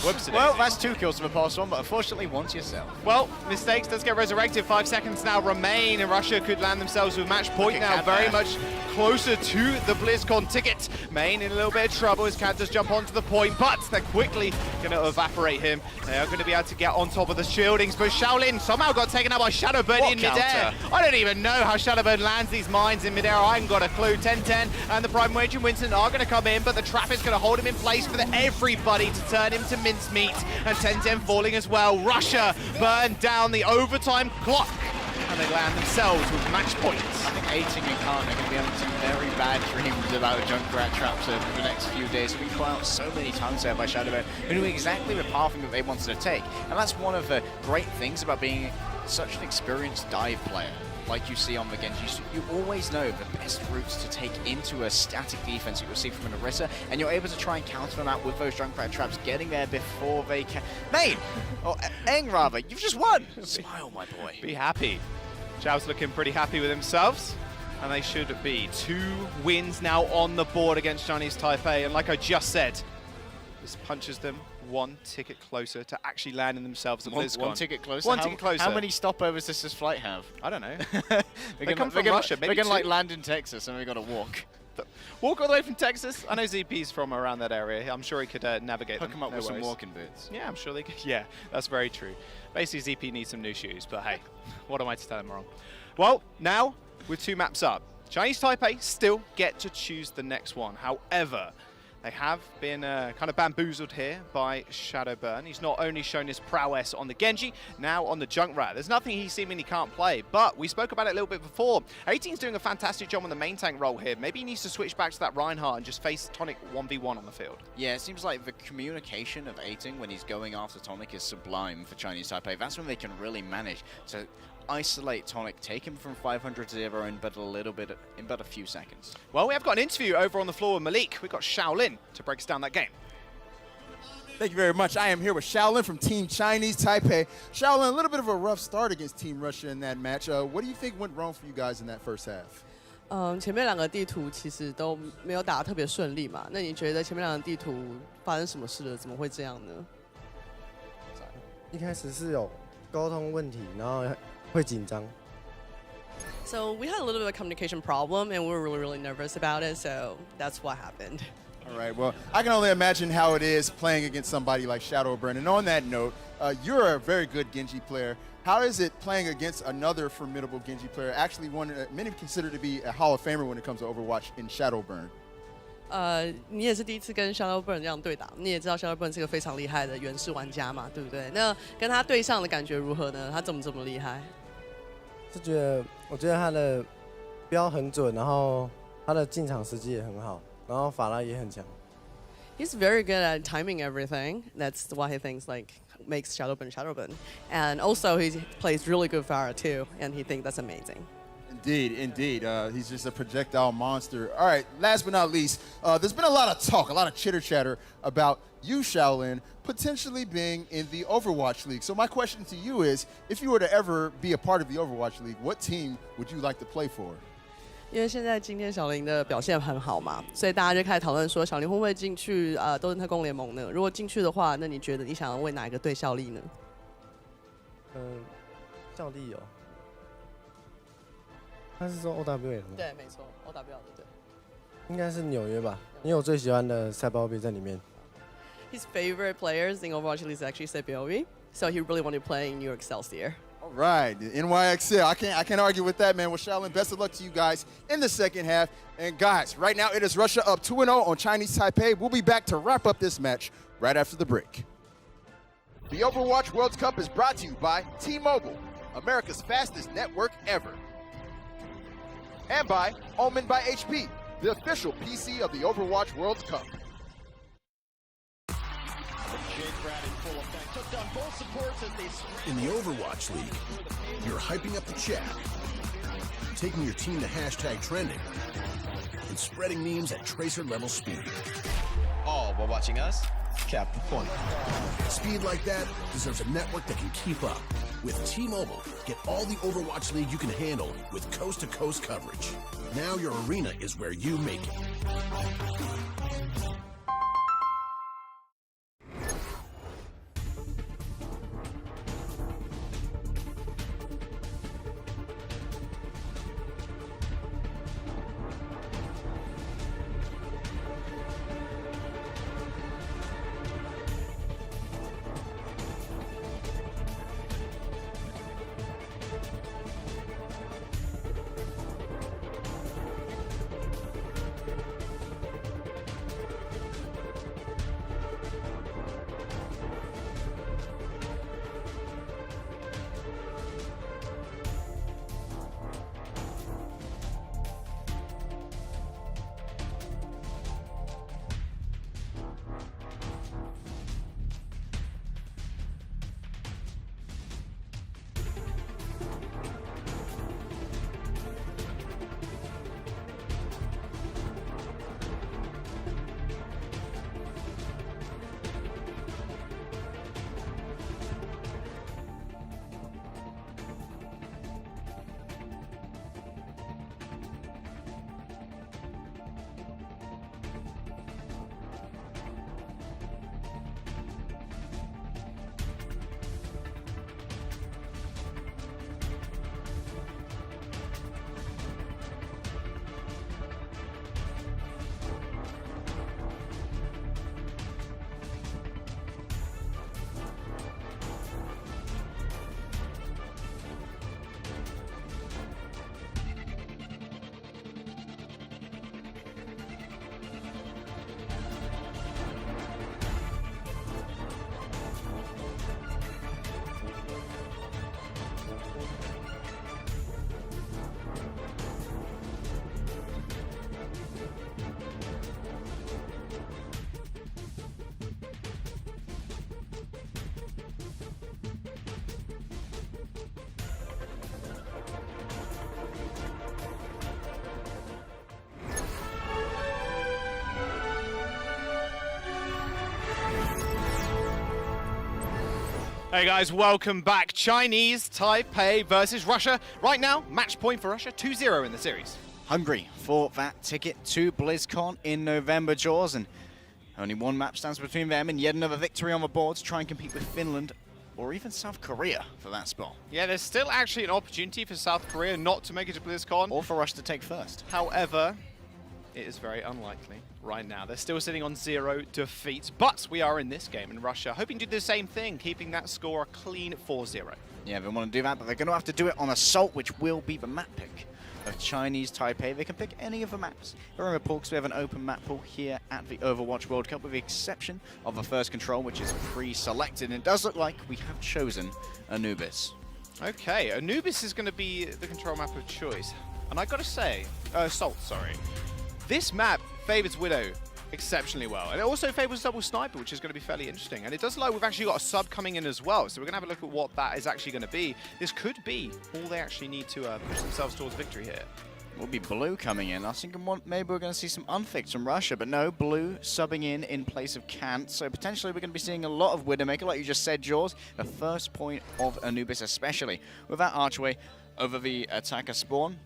Whoops. Well, that's 2 kills from a pulse one, but unfortunately, once yourself. Well, Mistakes does get resurrected. 5 seconds now remain, and Russia could land themselves with match point now. Very much closer to the BlizzCon ticket. Main in a little bit of trouble as Cat does jump onto the point, but they're quickly going to evaporate him. They are going to be able to get on top of the shieldings, but Shaolin somehow got taken out by Shadowbird in midair. I don't even know how Shadowbird lands these mines in midair. I haven't got a clue. 10-10 and the Prime Wage and Winston are going to come in, but the trap is going to hold him in place for everybody to turn him to mincemeat. And 10-10 falling as well. Russia burn down the overtime clock, and they land themselves with match points. I think Aiting and Khan are going to be having some very bad dreams about Junkrat traps over the next few days. We've been caught out so many times there by Shadowbird, who knew exactly the pathing that they wanted to take. And that's one of the great things about being such an experienced dive player. Like you see on the Genji, you always know the best routes to take into a static defense that you'll see from an Orisa, and you're able to try and counter them out with those Junkrat traps, getting there before they can. Main! Or Aang rather, you've just won! Smile, my boy. Be happy. Zhao's looking pretty happy with themselves, and they should be. 2 wins now on the board against Chinese Taipei, and like I just said, this punches them 1 ticket closer to actually landing themselves at BlizzCon. 1 ticket closer? One ticket closer. How many stopovers does this flight have? I don't know. They come from Russia. Maybe they're going to like 2. land in Texas and we got to walk. Walk all the way from Texas? I know ZP's from around that area. I'm sure he could navigate Hook them. him up No with worries. some walking boots. Yeah, I'm sure they could. Yeah, that's very true. Basically, ZP needs some new shoes, but hey, what am I to tell him wrong? Well, now, with 2 maps up, Chinese Taipei still get to choose the next one. However, they have been kind of bamboozled here by Shadowburn. He's not only shown his prowess on the Genji, now on the Junkrat. There's nothing he seemingly can't play, but we spoke about it a little bit before. 18's doing a fantastic job on the main tank role here. Maybe he needs to switch back to that Reinhardt and just face Tonic 1v1 on the field. Yeah, it seems like the communication of Aiting when he's going after Tonic is sublime for Chinese Taipei. That's when they can really manage to isolate Tonic, take him from 500 to 0 in but a few seconds. Well, we have got an interview over on the floor with Malik. We've got Shaolin to break us down that game. Thank you very much. I am here with Shaolin from Team Chinese Taipei. Shaolin, a little bit of a rough start against Team Russia in that match. What do you think went wrong for you guys in that first half? 前面2个地图其实都没有打得特别顺利嘛。那你觉得前面2个地图发生什么事了？怎么会这样呢？一开始是有沟通问题，然后会紧张。So we had a little bit of a communication problem, and we were really nervous about it. So that's what happened. All right, well, I can only imagine how it is playing against somebody like Shadowburn. And on that note, you're a very good Genji player. How is it playing against another formidable Genji player, actually one that many consider to be a Hall of Famer when it comes to Overwatch in Shadowburn? 你也是第一次跟 Shadowburn 这样对打，你也知道 Shadowburn 是个非常厉害的原始玩家嘛，对不对？那跟他对上的感觉如何呢？他怎么这么厉害？我觉得他的标很准，然后他的进场时机也很好，然后法拉也很强。He's very good at timing everything. That's why he thinks like makes Shadowburn. And also he plays really good Farah too, and he thinks that's amazing. Indeed. He's just a projectile monster. All right, last but not least, there's been a lot of talk, a lot of chitter chatter about you, Shaolin, potentially being in the Overwatch League. So my question to you is, if you were to ever be a part of the Overwatch League, what team would you like to play for? 因为现在今天小林的表现很好嘛，所以大家就开始讨论说小林会不会进去斗阵特工联盟呢？如果进去的话，那你觉得你想要为哪一个队效力呢？效力哦。他是说 OWL 的吗？对，没错 ，OWL 的对。应该是纽约吧，因为我最喜欢的赛包比在里面。His favorite players in Overwatch is actually Sebiovi, so he really wanted to play in New York Excelsior. All right, the NYXL. I can't argue with that, man. Well, Shaolin, best of luck to you guys in the second half. And guys, right now it is Russia up 2-0 on Chinese Taipei. We'll be back to wrap up this match right after the break. The Overwatch World Cup is brought to you by T-Mobile, America's fastest network ever. And by Omen by HP, the official PC of the Overwatch World Cup. In the Overwatch League, you're hyping up the chat, taking your team to hashtag trending, and spreading memes at tracer level speed. All while watching us cap the point. Speed like that deserves a network that can keep up. With T-Mobile, get all the Overwatch League you can handle with coast-to-coast coverage. Now your arena is where you make it. Hey guys, welcome back. Chinese Taipei versus Russia. Right now, match point for Russia, 2-0 in the series. Hungry for that ticket to BlizzCon in November, Jaws, and only one map stands between them and yet another victory on the board to try and compete with Finland or even South Korea for that spot. Yeah, there's still actually an opportunity for South Korea not to make it to BlizzCon. Or for Russia to take first. However, it is very unlikely right now. They're still sitting on 0 defeats, but we are in this game in Russia, hoping to do the same thing, keeping that score a clean 4-0. Yeah, they want to do that, but they're going to have to do it on Assault, which will be the map pick of Chinese Taipei. They can pick any of the maps. Remember, Paul, because we have an open map pool here at the Overwatch World Cup, with the exception of the first control, which is pre-selected. And it does look like we have chosen Anubis. Okay, Anubis is going to be the control map of choice. And I got to say, Assault, sorry. This map favors Widow exceptionally well. And it also favors Double Sniper, which is going to be fairly interesting. And it does look like we've actually got a sub coming in as well. So we're going to have a look at what that is actually going to be. This could be all they actually need to push themselves towards victory here. will be Blue coming in. I was thinking maybe we're going to see some unfixed from Russia, but no, Blue subbing in place of Kant. So potentially we're going to be seeing a lot of Widowmaker, like you just said, Jaws. The first point of Anubis, especially with that archway over the attacker spawn.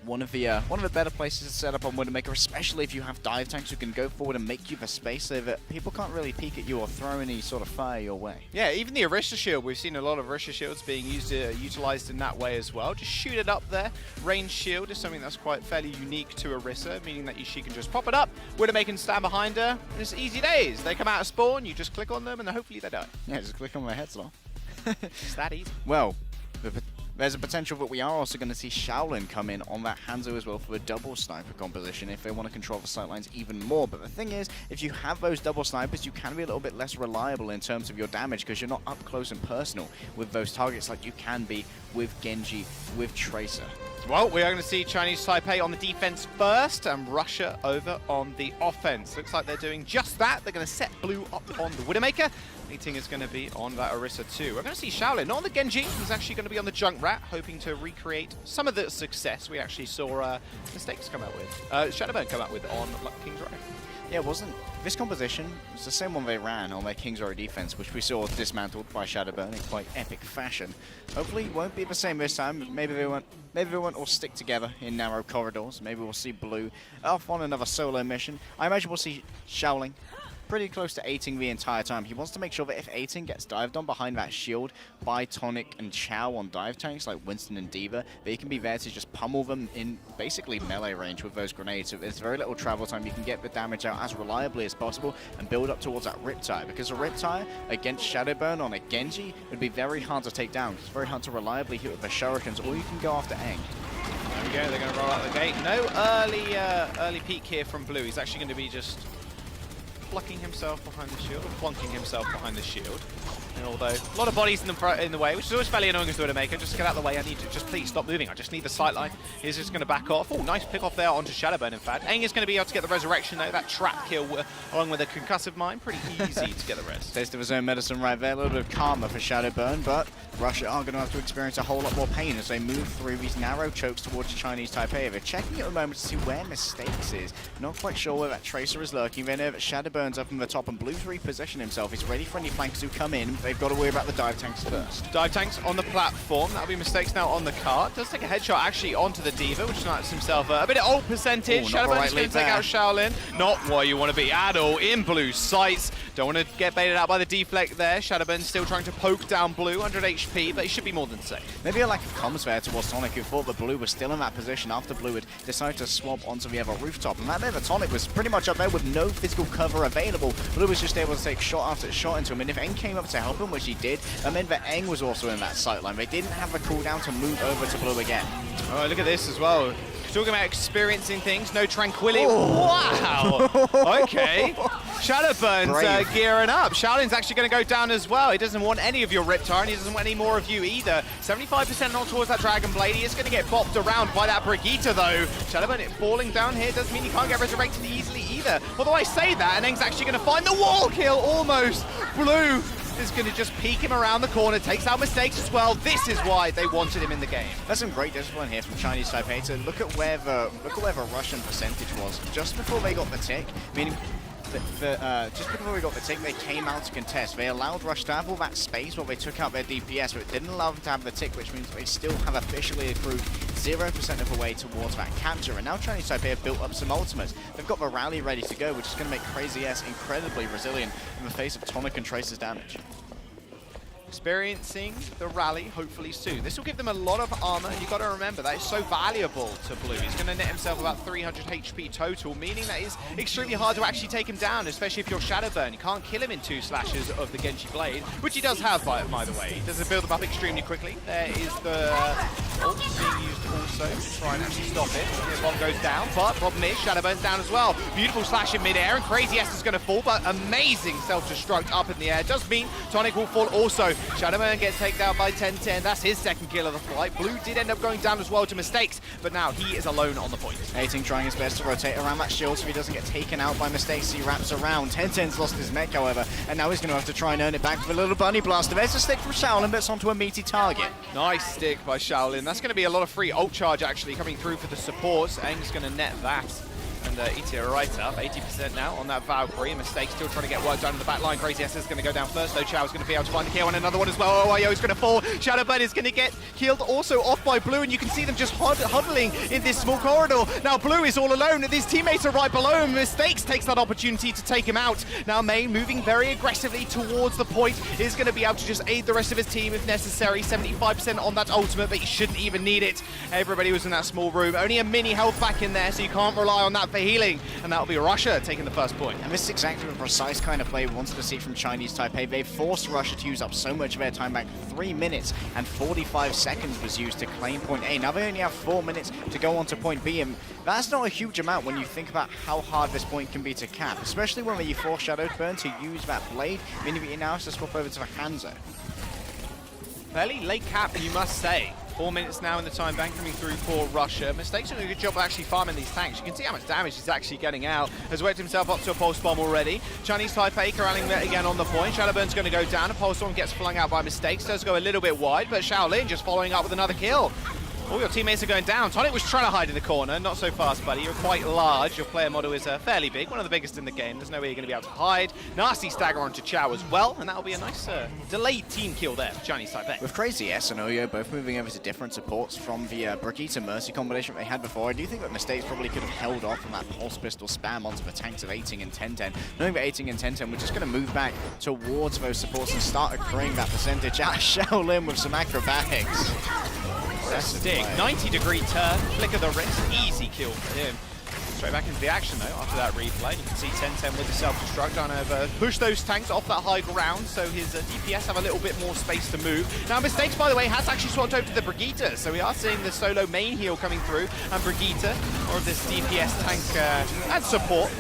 One of the better places to set up on Widowmaker, especially if you have dive tanks who can go forward and make you the space so that people can't really peek at you or throw any sort of fire your way. Yeah, even the Orisa shield, we've seen a lot of Orisa shields being utilized in that way as well. Just shoot it up there. Range shield is something that's quite fairly unique to Orisa, meaning that she can just pop it up, Widowmaker can stand behind her, and it's easy days. They come out of spawn, you just click on them, and then hopefully they die. Yeah, just click on their head slot. It's that easy. Well, there's a potential that we are also going to see Shaolin come in on that Hanzo as well for a double sniper composition if they want to control the sightlines even more. But the thing is, if you have those double snipers, you can be a little bit less reliable in terms of your damage because you're not up close and personal with those targets like you can be with Genji, with Tracer. Well, we are going to see Chinese Taipei on the defense first and Russia over on the offense. Looks like they're doing just that. They're going to set Blue up on the Widowmaker. Meeting is going to be on that Orisa too. We're going to see Shaolin, not on the Genji. He's actually going to be on the Junkrat, hoping to recreate some of the success we actually saw Mistakes come out with. Shadowburn come out with on King's Row. Yeah, this composition was the same one they ran on their King's Row defense, which we saw dismantled by Shadowburn in quite epic fashion. Hopefully it won't be the same this time. Maybe they won't all stick together in narrow corridors. Maybe we'll see Blue off on another solo mission. I imagine we'll see Shaolin pretty close to 8ing the entire time. He wants to make sure that if 8ing gets dived on behind that shield by Tonic and Chow on dive tanks like Winston and D.Va, they can be there to just pummel them in basically melee range with those grenades. So there's very little travel time. You can get the damage out as reliably as possible and build up towards that Riptide, because a Riptide against Shadowburn on a Genji would be very hard to take down. It's very hard to reliably hit with the Shurikens, or you can go after Aang. There we go, they're going to roll out the gate. No early peek here from Blue. He's actually going to be just plucking himself behind the shield, or plonking himself behind the shield. And although a lot of bodies in the way, which is always fairly annoying as a Widowmaker, just get out of the way. I need to just please stop moving. I just need the sightline. He's just going to back off. Oh, nice pick off there onto Shadowburn, in fact. Aang is going to be able to get the resurrection, though. That trap kill, along with a concussive mine, pretty easy to get the rest. Taste of his own medicine right there. A little bit of karma for Shadowburn, but Russia are going to have to experience a whole lot more pain as they move through these narrow chokes towards Chinese Taipei. They're checking at the moment to see where Mistakes is. Not quite sure where that Tracer is lurking. They know that Shadowburn's up in the top, and Blue 3 position himself. He's ready for any flankers who come in. They've got to worry about the dive tanks first. Dive tanks on the platform. That'll be Mistakes now on the cart. Does take a headshot actually onto the D.Va, which knocks himself a bit of ult percentage. Shadowburn's going to take out Shaolin. Not where you want to be at all in Blue's sights. Don't want to get baited out by the deflect there. Shadowburn's still trying to poke down Blue, 100 HP, but he should be more than safe. Maybe a lack of comms there towards Tonic, who thought that Blue was still in that position after Blue had decided to swap onto the other rooftop. And that there, Tonic was pretty much up there with no physical cover available. Blue was just able to take shot after shot into him, and if Aang came up to help him, which he did, that meant that Aang was also in that sightline. They didn't have the cooldown to move over to Blue again. Oh, look at this as well. Talking about experiencing things, no tranquility. Oh. Wow! Okay. Shadowburn's gearing up. Shaolin's actually going to go down as well. He doesn't want any of your Riptide, and he doesn't want any more of you either. 75% not towards that Dragon Blade. He is going to get bopped around by that Brigitte, though. Shadowburn falling down here doesn't mean he can't get resurrected easily either. Although I say that, and Aang's actually going to find the wall kill almost. Blue is going to just peek him around the corner, takes out Mistakes as well. This is why they wanted him in the game. That's some great discipline here from Chinese Taipei to look at where the Russian percentage was just before they got the tick. Meaning, just before we got the tick, they came out to contest. They allowed Rush to have all that space while they took out their DPS, but it didn't allow them to have the tick, which means they still have officially accrued 0% of the way towards that capture. And now Chinese Taipei have built up some ultimates. They've got the rally ready to go, which is going to make Crazy S incredibly resilient in the face of Tonic and Tracer's damage. Experiencing the rally hopefully soon. This will give them a lot of armor. You've got to remember that is so valuable to Blue. He's going to net himself about 300 HP total, meaning that it's extremely hard to actually take him down, especially if you're Shadowburn. You can't kill him in 2 slashes of the Genji Blade, which he does have, by the way. He does build them up extremely quickly. There is the ult being used also to try and actually stop it. This one goes down, but problem is Shadowburn's down as well. Beautiful slash in midair, and Crazy S is going to fall, but amazing self-destruct up in the air. Does mean Tonic will fall also. Shadowburn gets taken out by 10-10. That's his second kill of the flight. Blue did end up going down as well to Mistakes, but now he is alone on the point. 18 trying his best to rotate around that shield so he doesn't get taken out by Mistakes. He wraps around. 10-10's lost his mech, however, and now he's going to have to try and earn it back with a little bunny blaster. There's a stick from Shaolin, but it's onto a meaty target. Nice stick by Shaolin. That's going to be a lot of free ult charge actually coming through for the supports. Eng's going to net that. And Itia right up, 80% now on that Valkyrie. Mistake still trying to get work done in the back line. Crazy S is going to go down first, though. Chow's going to be able to find the kill, and another one as well. Oh, Ayo is going to fall. Shadowburn is going to get killed also off by Blue, and you can see them just huddling in this small corridor. Now Blue is all alone, and his teammates are right below him. Mistakes takes that opportunity to take him out. Now Main moving very aggressively towards the point, is going to be able to just aid the rest of his team if necessary. 75% on that ultimate, but he shouldn't even need it. Everybody was in that small room. Only a mini health back in there, so you can't rely on that for healing. And that'll be Russia taking the first point. And this is exactly the precise kind of play we wanted to see from Chinese Taipei. They forced Russia to use up so much of their time back. 3 minutes and 45 seconds was used to claim point A. Now they only have 4 minutes to go on to point B, and that's not a huge amount when you think about how hard this point can be to cap, especially when you force Shadowburn to use that blade, meaning that you now have to swap over to the Hanzo. Fairly late cap, you must say. 4 minutes now in the time bank coming through for Russia. Mistakes doing a good job of actually farming these tanks. You can see how much damage he's actually getting out. Has worked himself up to a pulse bomb already. Chinese Taipei corralling that again on the point. Shadowburn's going to go down. A pulse bomb gets flung out by Mistakes. Does go a little bit wide, but Shaolin just following up with another kill. All your teammates are going down. Tonic was trying to hide in the corner. Not so fast, buddy. You're quite large. Your player model is fairly big. One of the biggest in the game. There's no way you're going to be able to hide. Nasty stagger onto Chow as well. And that'll be a nice delayed team kill there for Chinese Taipei. With Crazy S and Oyo both moving over to different supports from the Brigitte Mercy combination they had before, I do think that Mistakes probably could have held off on that Pulse Pistol spam onto the tanks of 18 and 1010. Knowing that 18 and 1010, we're just going to move back towards those supports and start accruing that percentage. Shaolin with some acrobatics. Stick, 90-degree turn, flick of the wrist, easy kill for him. Straight back into the action though, after that replay. You can see 1010 with the self-destruct, trying to push those tanks off that high ground, so his DPS have a little bit more space to move. Now Mistakes, by the way, has actually swapped over to the Brigitte, so we are seeing the solo main heal coming through, and Brigitte, or this DPS tank and support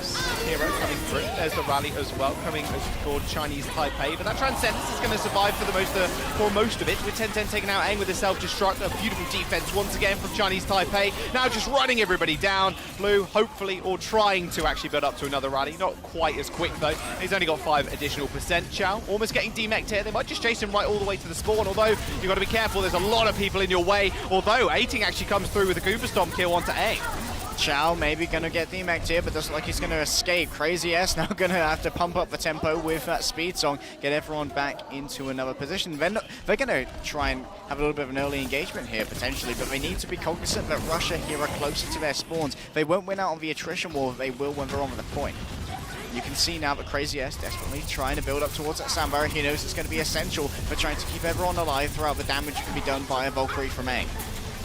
hero coming through. There's the rally as well, coming for Chinese Taipei, but that Transcendence is going to survive for most of it, with 1010 taking out Aang with the self-destruct. A beautiful defense once again from Chinese Taipei, now just running everybody down. Blue, hopefully, or trying to actually build up to another rally. Not quite as quick though. He's only got 5 additional %. Chow almost getting demeched here. They might just chase him right all the way to the spawn, although you've got to be careful. There's a lot of people in your way, although 18 actually comes through with a Goomba Stomp kill onto Aang. Chow maybe going to get demeched here, but doesn't like he's going to escape. Crazy S now going to have to pump up the tempo with that speed song, get everyone back into another position. They're going to try and have a little bit of an early engagement here, potentially, but they need to be cognizant that Russia here are closer to their spawns. They won't win out on the attrition war, they will when they're on the point. You can see now that Crazy S desperately trying to build up towards that sand barrier. He knows it's going to be essential for trying to keep everyone alive throughout the damage that can be done by a Valkyrie from Aang.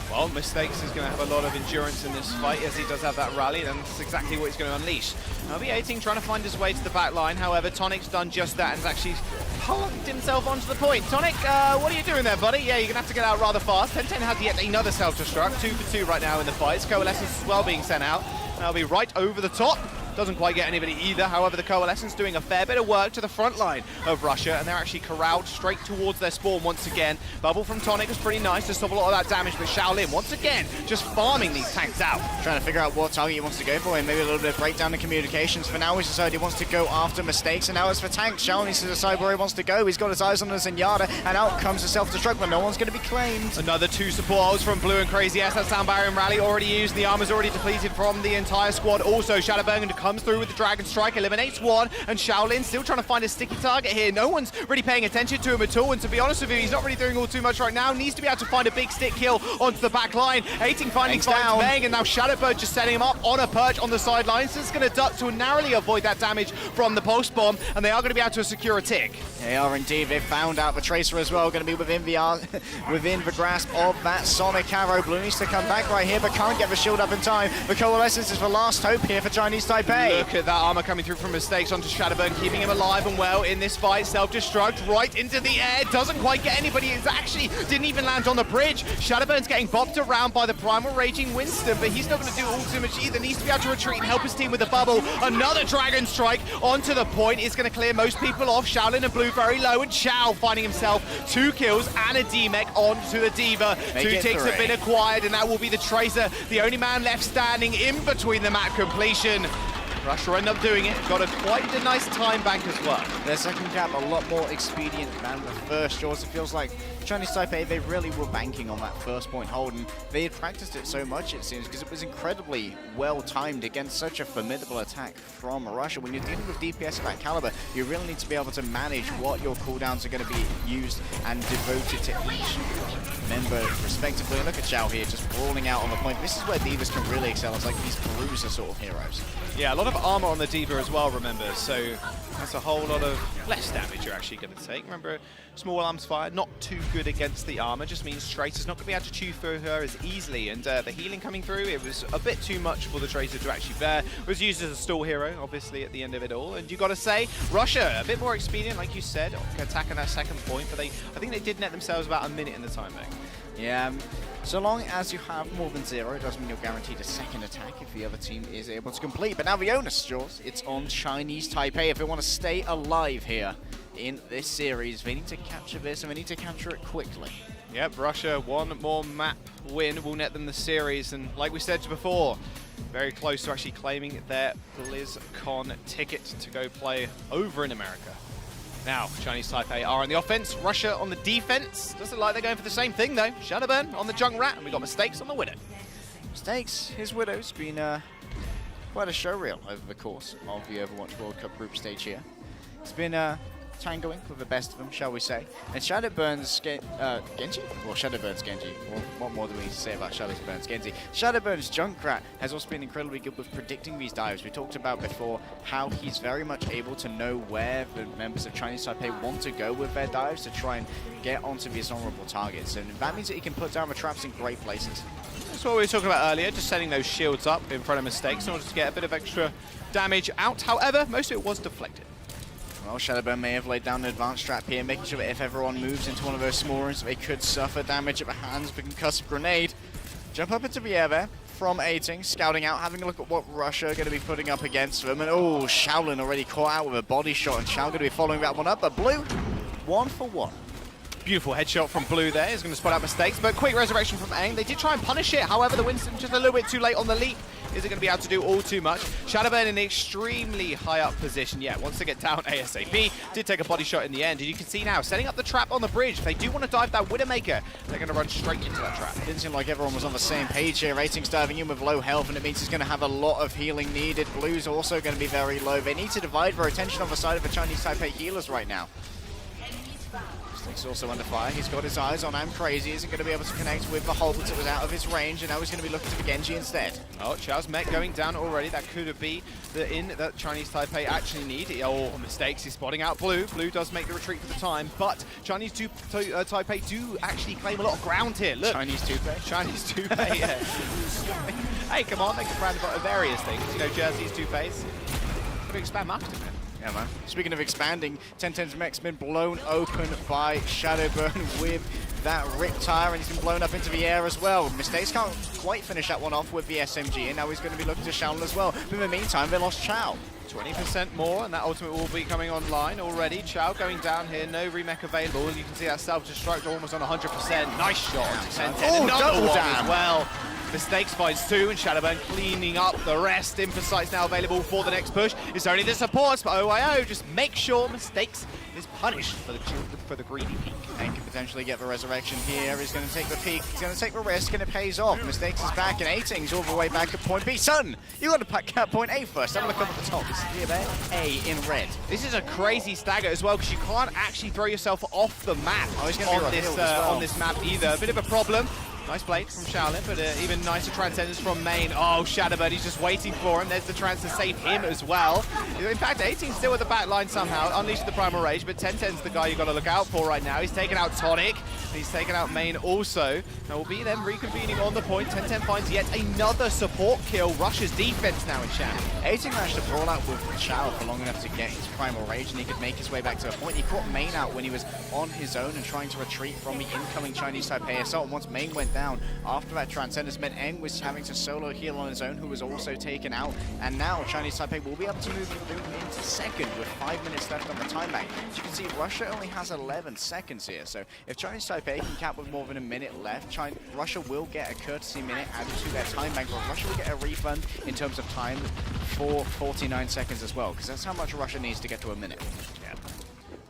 Well, Mistakes is going to have a lot of endurance in this fight, as he does have that rally, and that's exactly what he's going to unleash. Now, the 18 trying to find his way to the back line. However, Tonic's done just that and has actually plunked himself onto the point. Tonic, what are you doing there, buddy? Yeah, you're going to have to get out rather fast. 1010 has yet another self-destruct, 2 for 2 right now in the fights. Coalescence as well being sent out. That'll be right over the top. Doesn't quite get anybody either. However, the Coalescence doing a fair bit of work to the front line of Russia, and they're actually corralled straight towards their spawn once again. Bubble from Tonic was pretty nice to stop a lot of that damage, but Shaolin, once again, just farming these tanks out. Trying to figure out what target he wants to go for, and maybe a little bit of breakdown in communications. For now, he's decided he wants to go after Mistakes, and now as for tanks, Shaolin needs to decide where he wants to go. He's got his eyes on the Zenyatta, and out comes the self-destruct, but no one's going to be claimed. Another 2 support ults from Blue and Crazy S. That Sound Barrier and Rally already used, the armor's already depleted from the entire squad. Also, Shadowburn comes through with the Dragon Strike, eliminates one, and Shaolin still trying to find a sticky target here. No one's really paying attention to him at all, and to be honest with you, he's not really doing all too much right now. Needs to be able to find a big stick kill onto the back line. 18 finding down Meng, and now Shadowbird just setting him up on a perch on the sidelines. So it's going to duck to narrowly avoid that damage from the pulse bomb, and they are going to be able to secure a tick. They are indeed. They've found out the Tracer as well, going to be within the grasp of that Sonic Arrow. Blue needs to come back right here, but can't get the shield up in time. The Coalescence is the last hope here for Chinese Taipei. Look at that armor coming through from Mistakes onto Shadowburn, keeping him alive and well in this fight. Self-destruct right into the air, doesn't quite get anybody. It actually didn't even land on the bridge. Shadowburn's getting bopped around by the Primal Raging Winston, but he's not going to do all too much either. Needs to be able to retreat and help his team with the bubble. Another Dragon Strike onto the point is going to clear most people off. Shaolin and Blue very low, and Chow finding himself 2 kills and a D-Mech onto the Diva. 2 ticks have been acquired, and that will be the Tracer, the only man left standing in between them at completion. Russia end up doing it. Got quite a nice time bank as well. Their second cap a lot more expedient than the first. Jaws, it feels like Chinese Taipei, they really were banking on that first point hold, and they had practiced it so much, it seems, because it was incredibly well timed against such a formidable attack from Russia. When you're dealing with DPS of that caliber, you really need to be able to manage what your cooldowns are going to be used and devoted to each member respectively. Look at Xiao here just brawling out on the point. This is where divas can really excel. It's like these bruiser sort of heroes. Yeah, a lot of armor on the Diva as well, remember, so that's a whole lot of less damage you're actually going to take. Remember, small arms fire, not too good against the armor, just means Tracer's not going to be able to chew through her as easily, and the healing coming through, it was a bit too much for the Tracer to actually bear. It was used as a stall hero, obviously, at the end of it all, and you got to say, Russia, a bit more expedient, like you said, attacking that second point, but I think they did net themselves about a minute in the time bank. Yeah, so long as you have more than 0, it doesn't mean you're guaranteed a second attack if the other team is able to complete. But now the onus, Jaws, it's on Chinese Taipei. If they want to stay alive here in this series, they need to capture this, and they need to capture it quickly. Yep, Russia, one more map win will net them the series, and like we said before, very close to actually claiming their BlizzCon ticket to go play over in America. Now, Chinese Taipei are on the offense, Russia on the defense. Doesn't like they're going for the same thing though. Shadowburn on the Junkrat, and we got Mistakes on the Widow. Mistakes, his Widow's been quite a showreel over the course of the Overwatch World Cup group stage here. It's been tangoing with the best of them, shall we say. And Shadowburn's Genji? Well, Shadowburn's Genji. Well, what more do we need to say about Shadowburn's Genji? Shadowburn's Junkrat has also been incredibly good with predicting these dives. We talked about before how he's very much able to know where the members of Chinese Taipei want to go with their dives to try and get onto these vulnerable targets. And that means that he can put down the traps in great places. That's what we were talking about earlier, just setting those shields up in front of Mistakes in order to get a bit of extra damage out. However, most of it was deflected. Well, Shadowburn may have laid down an advanced trap here, making sure that if everyone moves into one of those small rooms, they could suffer damage at the hands of a concussive grenade. Jump up into the air there from 18, scouting out, having a look at what Russia are going to be putting up against them. And oh, Shaolin already caught out with a body shot, and Shao going to be following that one up. But Blue, 1 for 1. Beautiful headshot from Blue there. Is going to spot out Mistakes, but quick resurrection from Aang. They did try and punish it. However, the Winston just a little bit too late on the leap. Isn't going to be able to do all too much. Shadowburn in an extremely high up position. Yeah, wants to get down ASAP. Did take a body shot in the end. And you can see now, setting up the trap on the bridge. If they do want to dive that Widowmaker, they're going to run straight into that trap. Didn't seem like everyone was on the same page here. Ratings diving in with low health, and it means he's going to have a lot of healing needed. Blue's also going to be very low. They need to divide their attention on the side of the Chinese Taipei healers right now. He's also under fire. He's got his eyes on I'm Crazy. Isn't going to be able to connect with the Holt that was out of his range, and now he's going to be looking to the Genji instead. Oh, Chao's mech going down already. That could be the in that Chinese Taipei actually need. Oh, Mistakes. He's spotting out Blue. Blue does make the retreat for the time, but Chinese Taipei do actually claim a lot of ground here. Look. Chinese Taipei? Chinese Taipei, yeah. Hey, come on. They can brand about various things. You know, jerseys, toupees. Got to expand marketing, man. Yeah, man. Speaking of expanding, 1010's mech's been blown open by Shadowburn with that Riptire, and he's been blown up into the air as well. Mistakes can't quite finish that one off with the SMG, and now he's going to be looking to Shaolin as well. But in the meantime, they lost Chao. 20% more, and that ultimate will be coming online already. Chao going down here, no remech available. You can see that self-destruct almost on 100%. Nice shot. 10-10. Oh, Another double one down as well. Mistakes finds 2, and Shadowburn cleaning up the rest. Infosight's now available for the next push. It's only the supports, but OIO just make sure Mistakes is punished for the greedy peak. And can potentially get the resurrection here. He's going to take the peak. He's going to take the risk, and it pays off. Mistakes is back, and 18's all the way back at point B. Son, you got to pack out point A first. Have a look up at the top. This is here, there. A in red. This is a crazy stagger as well, because you can't actually throw yourself off the map on this map either. A bit of a problem. Nice blade from Shaolin, but even nicer transcendence from Main. Oh, Shadowbird, he's just waiting for him. There's the trans to save him as well. In fact, 18's still at the back line somehow, unleashed the Primal Rage, but 1010's the guy you got to look out for right now. He's taken out Tonic, he's taken out Main also. Now we'll be them reconvening on the point. 1010 finds yet another support kill. Russia's defense now in Shadow. 18 managed to brawl out with Chao for long enough to get his Primal Rage, and he could make his way back to a point. He caught Main out when he was on his own and trying to retreat from the incoming Chinese Taipei assault. And once Main went down. After that Transcendence meant Eng was having to solo heal on his own, who was also taken out. And now Chinese Taipei will be able to move into second with 5 minutes left on the time bank. As you can see, Russia only has 11 seconds here. So if Chinese Taipei can cap with more than a minute left, Russia will get a courtesy minute added to their time bank, but Russia will get a refund in terms of time for 49 seconds as well, because that's how much Russia needs to get to a minute. Yeah.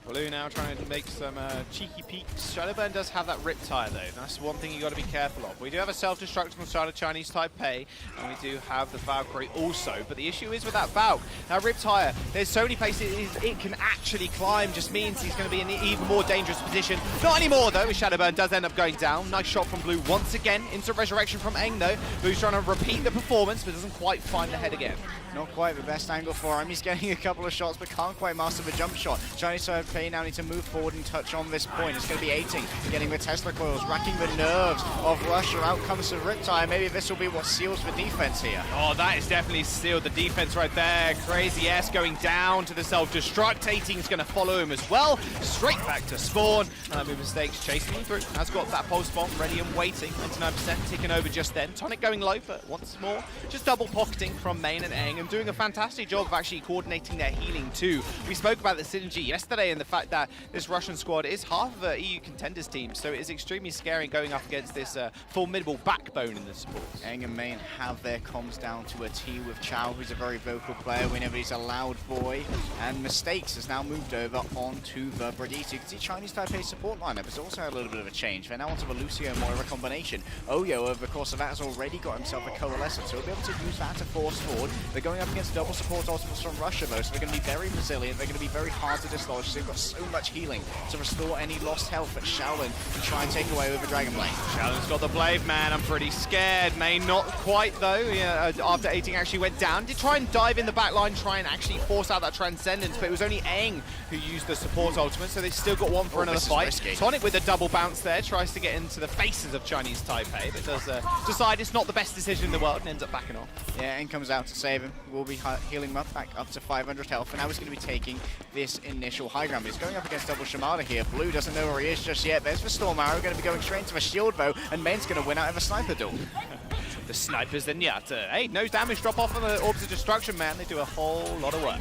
Blue now trying to make some cheeky peeks. Shadowburn does have that Riptire though. That's one thing you got to be careful of. We do have a self-destruct on the side of Chinese Taipei, and we do have the Valkyrie also. But the issue is with that Valk. Now Riptire, there's so many places it can actually climb, just means he's going to be in an even more dangerous position. Not anymore though, as Shadowburn does end up going down. Nice shot from Blue once again into Resurrection from Eng though. Blue's trying to repeat the performance, but doesn't quite find the head again. Not quite the best angle for him. He's getting a couple of shots, but can't quite master the jump shot. Chinese Taipei now need to move forward and touch on this point. It's going to be 18, getting the Tesla coils, racking the nerves of Russia. Out comes the Riptire. Maybe this will be what seals the defense here. Oh, that is definitely sealed the defense right there. Crazy S going down to the self-destruct. 18 is going to follow him as well. Straight back to spawn. And that Mistakes chasing him through. Has got that pulse bomb ready and waiting. 99% ticking over just then. Tonic going low, but once more, just double pocketing from Main and Eng and doing a fantastic job of actually coordinating their healing too. We spoke about the synergy yesterday and the fact that this Russian squad is half of the EU contenders team, so it is extremely scary going up against this formidable backbone in the support. Eng and Main have their comms down to a T with Chow, who's a very vocal player whenever he's a loud boy, and Mistakes has now moved over onto the Brigitte. You can see Chinese Taipei support lineup has also had a little bit of a change. They're now onto the Lucio and Moira combination. Oyo, over the course of that, has already got himself a Coalescence, so he'll be able to use that to force forward. They're going up against double support ultimates from Russia though, so they're going to be very resilient, they're going to be very hard to dislodge, so they've got so much healing to restore any lost health that Shaolin can try and take away with a Dragon Blade. Shaolin's got the blade, man. I'm pretty scared. May not quite though. Yeah, after 18 actually went down, did try and dive in the back line, try and actually force out that Transcendence, but it was only Eng who used the support ultimate, so they've still got one for another fight. Tonic with a double bounce there, tries to get into the faces of Chinese Taipei, but does decide it's not the best decision in the world and ends up backing off. Yeah, Eng comes out to save him. We'll be healing him up back up to 500 health, and now he's going to be taking this initial high ground. He's going up against double Shimada here. Blue doesn't know where he is just yet. There's the Storm Arrow, going to be going straight into a shield bow, and Main's going to win out of a sniper duel. The snipers then, yeah, hey, no damage drop off on the Orbs of Destruction, man. They do a whole lot of work.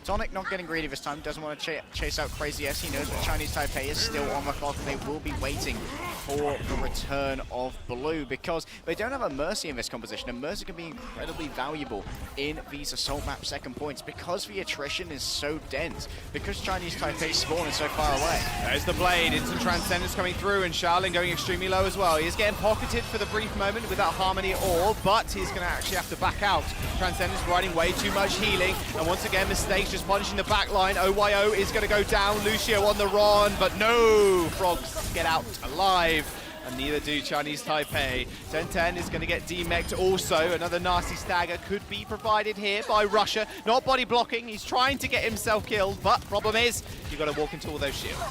Tonic not getting greedy this time, doesn't want to chase out Crazy S. He knows that Chinese Taipei is still on the clock. They will be waiting for the return of Blue because they don't have a Mercy in this composition, and Mercy can be incredibly valuable in these assault map second points because the attrition is so dense, because Chinese Taipei spawn is so far away. There's the blade, instant Transcendence coming through, and Shaolin going extremely low as well. He is getting pocketed for the brief moment without Harmony at all, but he's going to actually have to back out. Transcendence providing way too much healing, and once again, Mistakes just punching the back line. OYO is going to go down. Lucio on the run, but no! Frogs get out alive, and neither do Chinese Taipei. 10-10 is going to get demeched also. Another nasty stagger could be provided here by Russia. Not body blocking. He's trying to get himself killed, but problem is, you've got to walk into all those shields.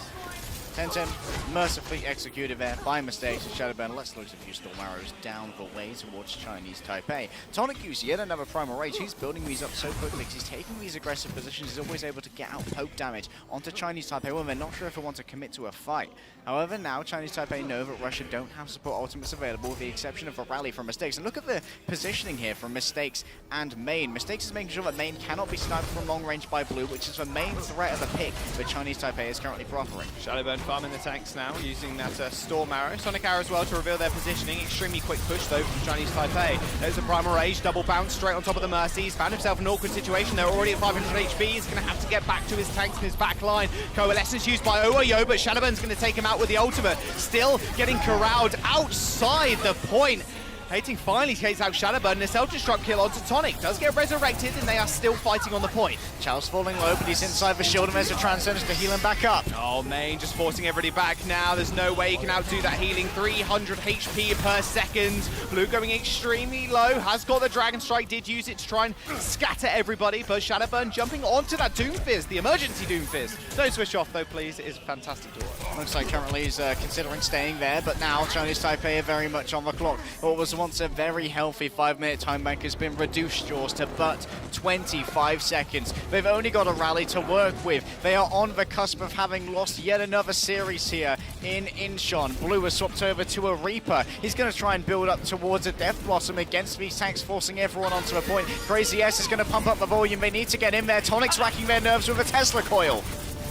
10-10 mercifully executed there by Mistakes, and Shadowburn lets loose a few Storm Arrows down the way towards Chinese Taipei. Tonic used yet another Primal Rage. He's building these up so quickly because he's taking these aggressive positions. He's always able to get out poke damage onto Chinese Taipei when they're not sure if they want to commit to a fight. However, now Chinese Taipei know that Russia don't have support ultimates available with the exception of a rally from Mistakes. And look at the positioning here from Mistakes and Main. Mistakes is making sure that Main cannot be sniped from long range by Blue, which is the main threat of the pick that Chinese Taipei is currently proffering. Shadowburn farming the tanks now, using that Storm Arrow. Sonic Arrow as well to reveal their positioning. Extremely quick push though from Chinese Taipei. There's a Primal Rage, double bounce straight on top of the Mercy. He's found himself in an awkward situation. They're already at 500 HP. He's going to have to get back to his tanks in his back line. Coalescence used by OYO, but Shadowburn's going to take him out with the ultimate. Still getting corralled outside the point. 18 finally takes out Shadowburn, and a self-destruct kill onto Tonic. Does get resurrected, and they are still fighting on the point. Chow's falling low, but he's inside the shield, and there's a Transcendence to heal him back up. Oh, Main just forcing everybody back now. There's no way he can outdo that healing. 300 HP per second. Blue going extremely low. Has got the Dragon Strike, did use it to try and scatter everybody, but Shadowburn jumping onto that Doom Fizz, the emergency Doom Fizz. Don't switch off, though, please. It is fantastic to watch. Looks like currently he's considering staying there, but now Chinese Taipei are very much on the clock. What was once a very healthy 5-minute time bank has been reduced, Jaws, to but 25 seconds. They've only got a rally to work with. They are on the cusp of having lost yet another series here in Incheon. Blue has swapped over to a Reaper. He's going to try and build up towards a Death Blossom against these tanks, forcing everyone onto a point. Crazy S is going to pump up the volume. They need to get in there. Tonic's racking their nerves with a Tesla coil.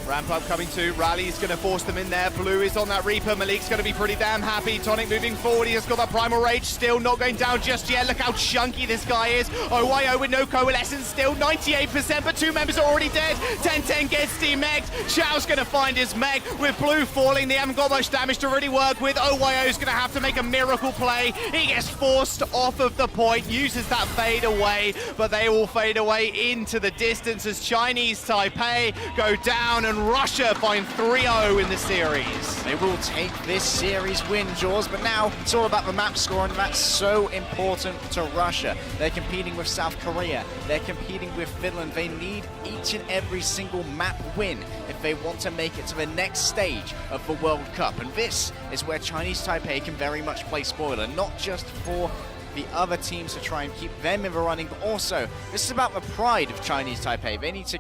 Ramp up coming too. Rally's going to force them in there. Blue is on that Reaper. Malik's going to be pretty damn happy. Tonic moving forward. He has got that Primal Rage. Still not going down just yet. Look how chunky this guy is. OYO with no coalescence. Still 98%, but 2 members are already dead. 10-10 gets demegged. Chao's going to find his meg. With Blue falling, they haven't got much damage to really work with. OYO's going to have to make a miracle play. He gets forced off of the point. Uses that fade away, but they all fade away into the distance as Chinese Taipei go down and Russia find 3-0 in the series. They will take this series win, Jaws, but now it's all about the map score, and that's so important to Russia. They're competing with South Korea. They're competing with Finland. They need each and every single map win if they want to make it to the next stage of the World Cup. And this is where Chinese Taipei can very much play spoiler, not just for the other teams to try and keep them in the running, but also this is about the pride of Chinese Taipei. They need to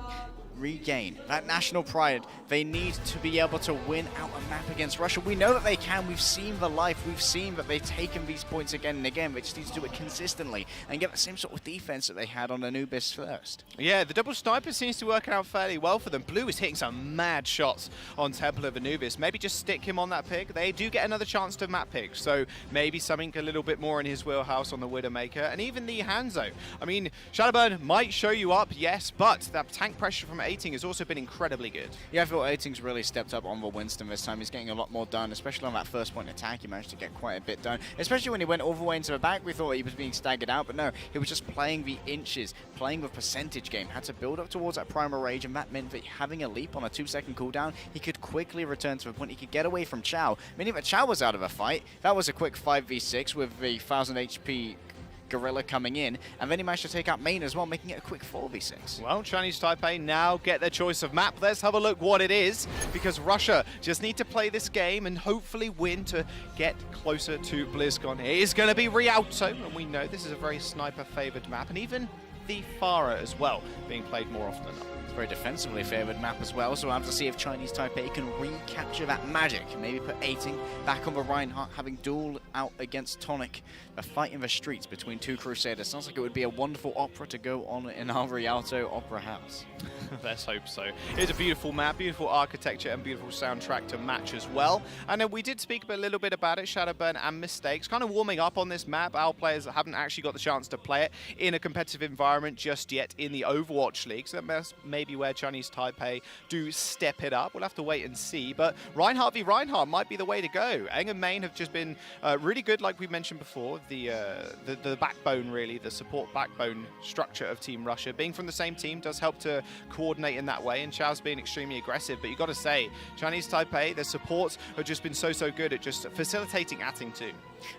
regain that national pride. They need to be able to win out a map against Russia. We know that they can. We've seen the life. We've seen that they've taken these points again and again. They just need to do it consistently and get the same sort of defense that they had on Anubis first. Yeah, the double sniper seems to work out fairly well for them. Blue is hitting some mad shots on Temple of Anubis. Maybe just stick him on that pick. They do get another chance to map pick, so maybe something a little bit more in his wheelhouse on the Widowmaker and even the Hanzo. I mean, Shadowburn might show you up, yes, but that tank pressure from Ating has also been incredibly good. Yeah, I feel Ating's really stepped up on the Winston this time. He's getting a lot more done, especially on that first point attack. He managed to get quite a bit done, especially when he went all the way into the back. We thought he was being staggered out, but no, he was just playing the inches, playing the percentage game, had to build up towards that Primal Rage, and that meant that having a leap on a 2-second cooldown, he could quickly return to the point. He could get away from Chao. Meaning that Chao was out of a fight. That was a quick 5v6 with the 1000 HP Gorilla coming in, and then he managed to take out Main as well, making it a quick 4v6. Well, Chinese Taipei now get their choice of map. Let's have a look what it is, because Russia just need to play this game and hopefully win to get closer to BlizzCon. It is going to be Rialto, and we know this is a very sniper-favored map, and even the Farah as well, being played more often than not. Very defensively favoured map as well, so we'll have to see if Chinese Taipei can recapture that magic. Maybe put Ating back on the Reinhardt, having duel out against Tonic. A fight in the streets between two Crusaders. Sounds like it would be a wonderful opera to go on in our Rialto Opera House. Let's hope so. It's a beautiful map, beautiful architecture, and beautiful soundtrack to match as well. And we did speak a little bit about it, Shadowburn and Mistakes, kind of warming up on this map. Our players haven't actually got the chance to play it in a competitive environment just yet in the Overwatch League, so that may be where Chinese Taipei do step it up. We'll have to wait and see, but Reinhardt v Reinhardt might be the way to go. Eng and Main have just been really good, like we mentioned before. The backbone, really, the support backbone structure of Team Russia. Being from the same team does help to coordinate in that way, and Chao's been extremely aggressive, but you've got to say, Chinese Taipei, their supports have just been so good at just facilitating Ating too.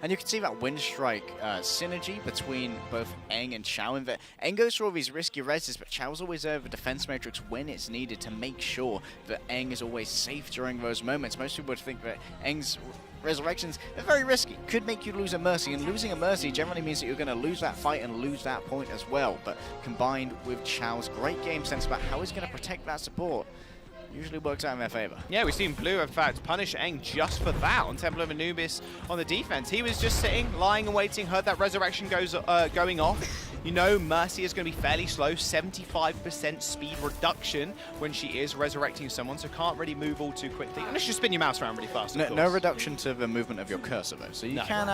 And you can see that Wind Strike synergy between both Eng and Chao, in that Eng goes through all these risky reses, but Chao's always over the defense matrix when it's needed to make sure that Eng is always safe during those moments. Most people would think that Eng's resurrections are very risky, could make you lose a Mercy, and losing a Mercy generally means that you're going to lose that fight and lose that point as well. But combined with Chao's great game sense about how he's going to protect that support, usually works out in their favor. Yeah, we've seen Blue, in fact, punish Eng just for that on Temple of Anubis on the defense. He was just sitting, lying and waiting, heard that resurrection going off. You know, Mercy is going to be fairly slow, 75% speed reduction when she is resurrecting someone, so can't really move all too quickly. Unless you spin your mouse around really fast, of course. No reduction to the movement of your cursor, though. So you can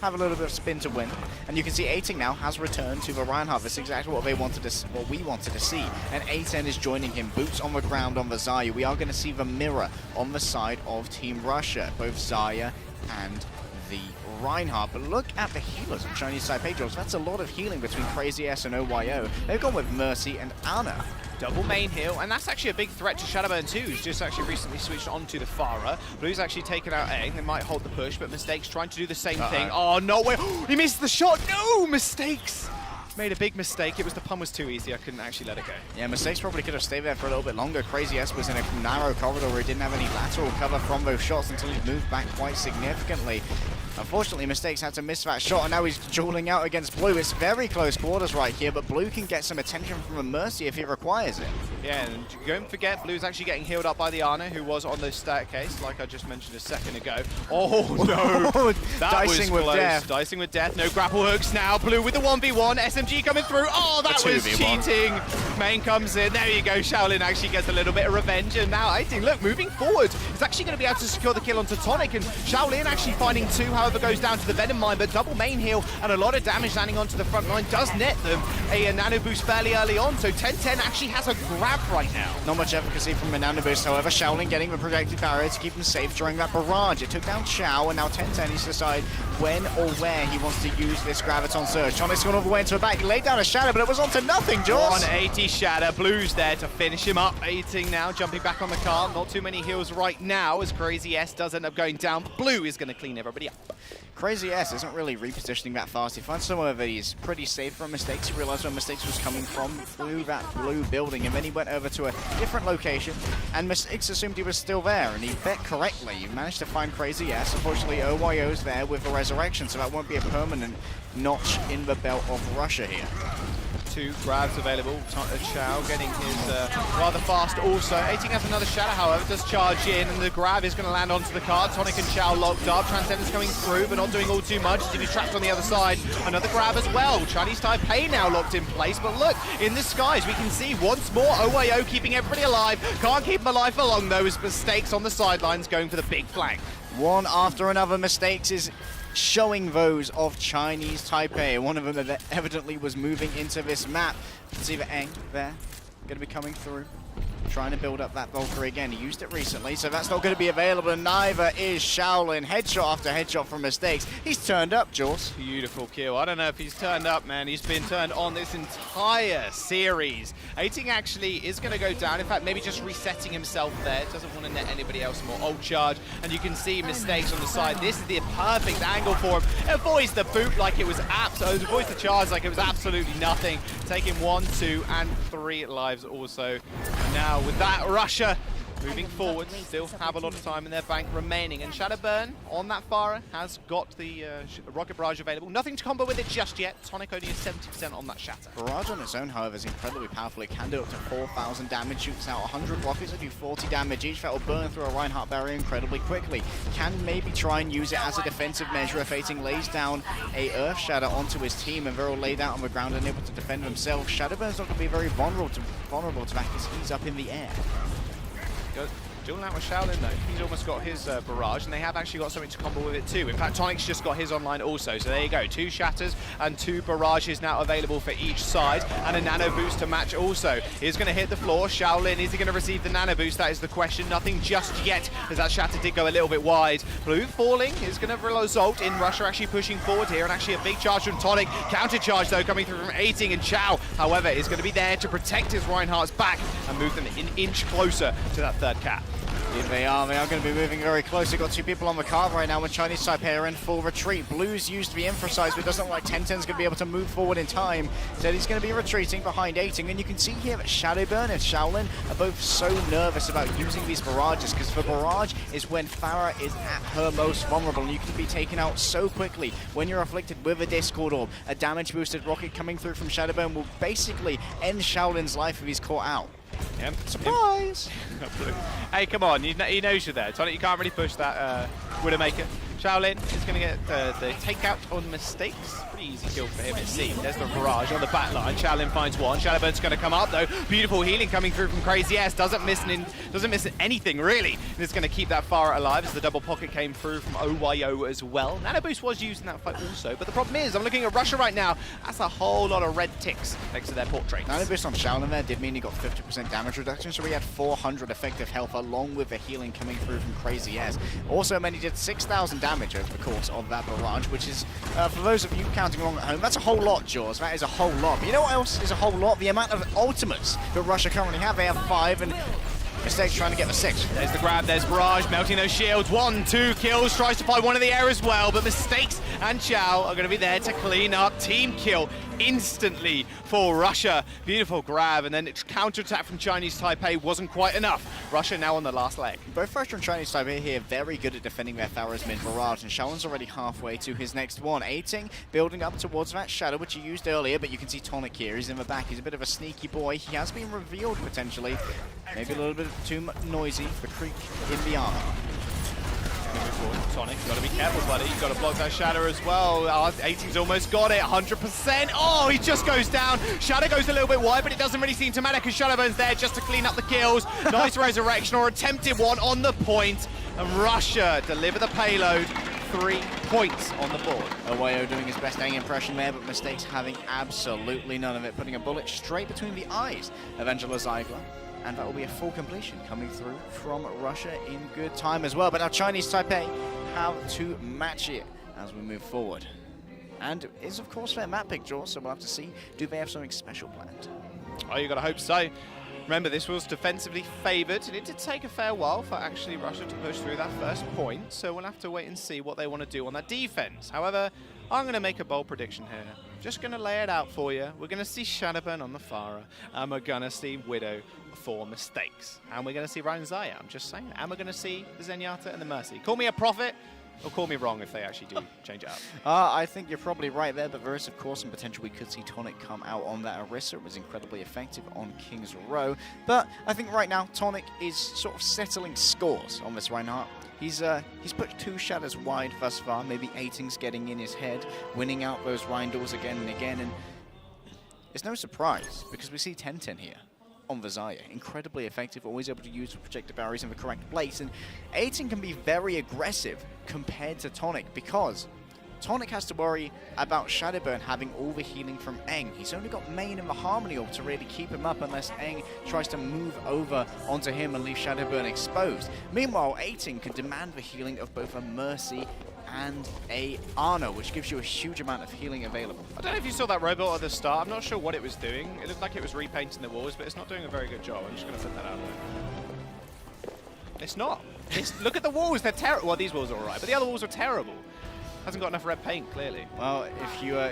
have a little bit of spin to win. And you can see Ating now has returned to the Reinhardt. That's exactly what we wanted to see. And A10 is joining him, boots on the ground on the Xayah. We are going to see the mirror on the side of Team Russia, both Xayah and the Reinhardt. But look at the healers on Chinese Taipei. That's a lot of healing between Crazy S and OYO. They've gone with Mercy and Ana. Double main heal, and that's actually a big threat to Shadowburn too, who's just actually recently switched onto the Farah. Blue's actually taken out Eng. They might hold the push, but Mistakes trying to do the same thing. Oh, no way. He missed the shot. No, Mistakes made a big mistake. It was the pun was too easy. I couldn't actually let it go. Yeah, Mistakes probably could have stayed there for a little bit longer. Crazy S was in a narrow corridor where he didn't have any lateral cover from those shots until he moved back quite significantly. Unfortunately, Mistakes had to miss that shot, and now he's dueling out against Blue. It's very close quarters right here, but Blue can get some attention from a Mercy if he requires it. Yeah, and don't forget, Blue's actually getting healed up by the Ana, who was on the staircase, like I just mentioned a second ago. Oh, no. That Dicing was with close. death. Dicing with death. No grapple hooks now. Blue with the 1v1. SMG coming through. Oh, that was 2v1. cheating. Main comes in. There you go. Shaolin actually gets a little bit of revenge. And now 18, look, moving forward. He's actually going to be able to secure the kill onto Tonic. And Shaolin actually finding 2, however, goes down to the Venom Mine. But double main heal and a lot of damage landing onto the front line does net them a nano boost fairly early on. So 10-10 actually has a grab right now. Not much efficacy from a nano boost, however. Shaolin getting the projected barrier to keep him safe during that barrage. It took down Chao, and now 10-10 needs to decide when or where he wants to use this Graviton Surge. Tonic's gone all the way into a back. He laid down a Shatter, but it was onto nothing, Jaws. 180 Shatter. Blue's there to finish him up. 18 now, jumping back on the car. Not too many heals right now as Crazy S does end up going down. Blue is going to clean everybody up. Crazy S isn't really repositioning that fast. He finds somewhere that he's pretty safe from Mistakes. He realized where Mistakes was coming from through that blue building, and then he went over to a different location, and Mistakes assumed he was still there, and he bet correctly. He managed to find Crazy S. Unfortunately, OYO's there with the Resurrection, so that won't be a permanent notch in the belt of Russia here. 2 grabs available. Chao getting his rather fast also. 18 has another Shatter, however, does charge in, and the grab is going to land onto the card. Tonic and Chao locked up. Transcendence coming through, but not doing all too much. He's trapped on the other side. Another grab as well. Chinese Taipei now locked in place, but look, in the skies, we can see once more OYO keeping everybody alive. Can't keep them alive for long, though, as Mistakes on the sidelines going for the big flank. One after another. Mistakes is showing those of Chinese Taipei. One of them that evidently was moving into this map. See the Eng there, going to be coming through, trying to build up that Valkyrie again. He used it recently, so that's not going to be available, and neither is Shaolin. Headshot after headshot from Mistakes. He's turned up, Jaws. Beautiful kill. I don't know if he's turned up, man. He's been turned on this entire series. 18 actually is going to go down. In fact, maybe just resetting himself there. Doesn't want to net anybody else more. Ult charge, and you can see Mistakes on the side. This is the perfect angle for him. Avoids the boot like it was avoids the charge like it was absolutely nothing. Taking 1, 2, and 3 lives also. And now with that, Russia moving forward, still have a lot of time in their bank remaining, and Shadowburn on that Farah has got the Rocket Barrage available. Nothing to combo with it just yet. Tonic only is 70% on that Shatter. Barrage on its own, however, is incredibly powerful. It can do up to 4,000 damage, shoots out 100 rockets that do 40 damage each. That will burn through a Reinhardt barrier incredibly quickly. Can maybe try and use it as a defensive measure if 18 lays down a Earth Shatter onto his team, and they're all laid out on the ground and able to defend themselves. Shadowburn's not going to be very vulnerable to that because he's up in the air. Dueling out with Shaolin though, he's almost got his barrage, and they have actually got something to combo with it too. In fact, Tonic's just got his online also, so there you go. 2 shatters and 2 barrages now available for each side, and a nano boost to match also. He's going to hit the floor. Shaolin, is he going to receive the nano boost? That is the question. Nothing just yet, as that shatter did go a little bit wide. Blue falling is going to result in Russia actually pushing forward here, and actually a big charge from Tonic. Counter charge though coming through from 18, and Chao, however, is going to be there to protect his Reinhardt's back and move them an inch closer to that third cap. Here they are going to be moving very close. They've got 2 people on the card right now when Chinese Taipei are in full retreat. Blue's used the emphasize, but it doesn't look like 10-10's going to be able to move forward in time. So he's going to be retreating behind 18, and you can see here that Shadowburn and Shaolin are both so nervous about using these barrages, because the barrage is when Farah is at her most vulnerable, and you can be taken out so quickly when you're afflicted with a Discord Orb. A damage boosted rocket coming through from Shadowburn will basically end Shaolin's life if he's caught out. Yep. Surprise! Hey, come on, he knows you're there. Tonic, you can't really push that Widowmaker. Shaolin is going to get the takeout on Mistakes. Pretty easy kill for him, it seems. There's the barrage on the back line. Shaolin finds one. Shadowburn's going to come up, though. Beautiful healing coming through from Crazy S. Doesn't miss anything, really. And it's going to keep that Farah alive as the double pocket came through from OYO as well. Nano Boost was used in that fight also, but the problem is, I'm looking at Russia right now. That's a whole lot of red ticks next to their portraits. Nano Boost on Shaolin there did mean he got 50% damage reduction, so he had 400 effective health along with the healing coming through from Crazy S. Also meant he did 6,000 damage over the course of that barrage, which is, for those of you counting along at home, that's a whole lot, Jaws. That is a whole lot. But you know what else is a whole lot? The amount of ultimates that Russia currently have. They have 5, and Mistakes trying to get the 6. There's the grab, there's Barrage, melting those shields. 1, 2 kills, tries to find one in the air as well, but Mistakes and Chow are going to be there to clean up. Team kill instantly for Russia. Beautiful grab, and then its counter-attack from Chinese Taipei wasn't quite enough. Russia now on the last leg. Both Russia and Chinese Taipei here very good at defending their Pharaoh's mid Barrage, and Shaolin's already halfway to his next one. 18 building up towards that Shadow, which he used earlier, but you can see Tonic here. He's in the back. He's a bit of a sneaky boy. He has been revealed potentially. Maybe a little bit too noisy for Creek in the armor. Tonic, got to be careful, buddy. You've got to block that Shadow as well. 18's almost got it, 100%. Oh, he just goes down. Shadow goes a little bit wide, but it doesn't really seem to matter because Shadowburn's there just to clean up the kills. Nice resurrection, or attempted one on the point. And Russia deliver the payload. 3 points on the board. Owayo doing his best Aang impression there, but Mistakes having absolutely none of it, putting a bullet straight between the eyes of Angela Ziegler. And that will be a full completion coming through from Russia in good time as well. But now Chinese Taipei have to match it as we move forward. And it's of course their map pick draw, so we'll have to see, do they have something special planned? Oh, you got to hope so. Remember, this was defensively favoured, and it did take a fair while for actually Russia to push through that first point, so we'll have to wait and see what they want to do on that defense. However, I'm going to make a bold prediction here. Just going to lay it out for you. We're going to see Shadowburn on the Farah, and we're going to see Widow for Mistakes. And we're going to see Ryan Zaya, I'm just saying. And we're going to see the Zenyatta and the Mercy. Call me a prophet, or call me wrong if they actually do change it up. I think you're probably right there, but there is, of course, some potential we could see Tonic come out on that Orisa. It was incredibly effective on King's Row. But I think right now, Tonic is sort of settling scores on this Reinhardt. He's put 2 shadows wide thus far. Maybe 18's getting in his head, winning out those Reindors again and again. And it's no surprise, because we see 10-10 here on the Zaya. Incredibly effective, always able to use projector barriers in the correct place. And 18 can be very aggressive compared to Tonic, because Tonic has to worry about Shadowburn having all the healing from Aang. He's only got Main and the Harmony Orb to really keep him up unless Aang tries to move over onto him and leave Shadowburn exposed. Meanwhile, 18 can demand the healing of both a Mercy and a Ana, which gives you a huge amount of healing available. I don't know if you saw that robot at the start. I'm not sure what it was doing. It looked like it was repainting the walls, but it's not doing a very good job. I'm just going to put that out there. It's not. Look at the walls. They're terrible. Well, these walls are all right, but the other walls are terrible. Hasn't got enough red paint, clearly. Well,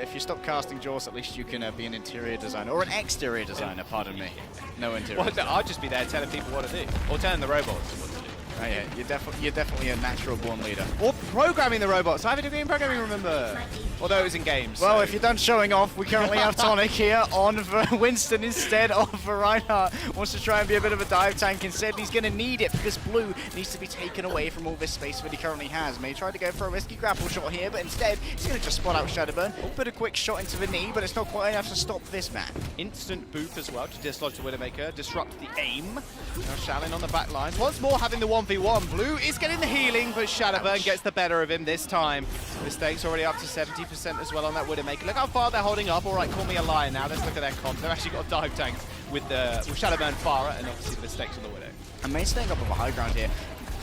if you stop casting Jaws, at least you can be an interior designer, or an exterior designer, pardon me. No interior. Well, I'll just be there telling people what to do, or telling the robots what to do. Oh yeah, you're definitely a natural born leader. Or programming the robots. I have a degree in programming, remember? Although it was in games. Well, so. if you're done showing off, we currently have Tonic here on the Winston instead of the Reinhardt. Wants to try and be a bit of a dive tank. Instead, he's going to need it because Blue needs to be taken away from all this space that he currently has. May try to go for a risky grapple shot here, but instead, he's going to just spot out Shadowburn. Put a quick shot into the knee, but it's not quite enough to stop this man. Instant boop as well to dislodge the Widowmaker, disrupt the aim. Now Shalin on the back lines. Once more having the 1v1. Blue is getting the healing, but Shadowburn gets the better of him this time. Mistakes already up to 70% as well on that Widowmaker. Look how far they're holding up. All right, call me a liar now. Let's look at their comps. They've actually got dive tanks with Shadowburn, Farah, and obviously the Mistakes on the Widow. And May staying up on the high ground here.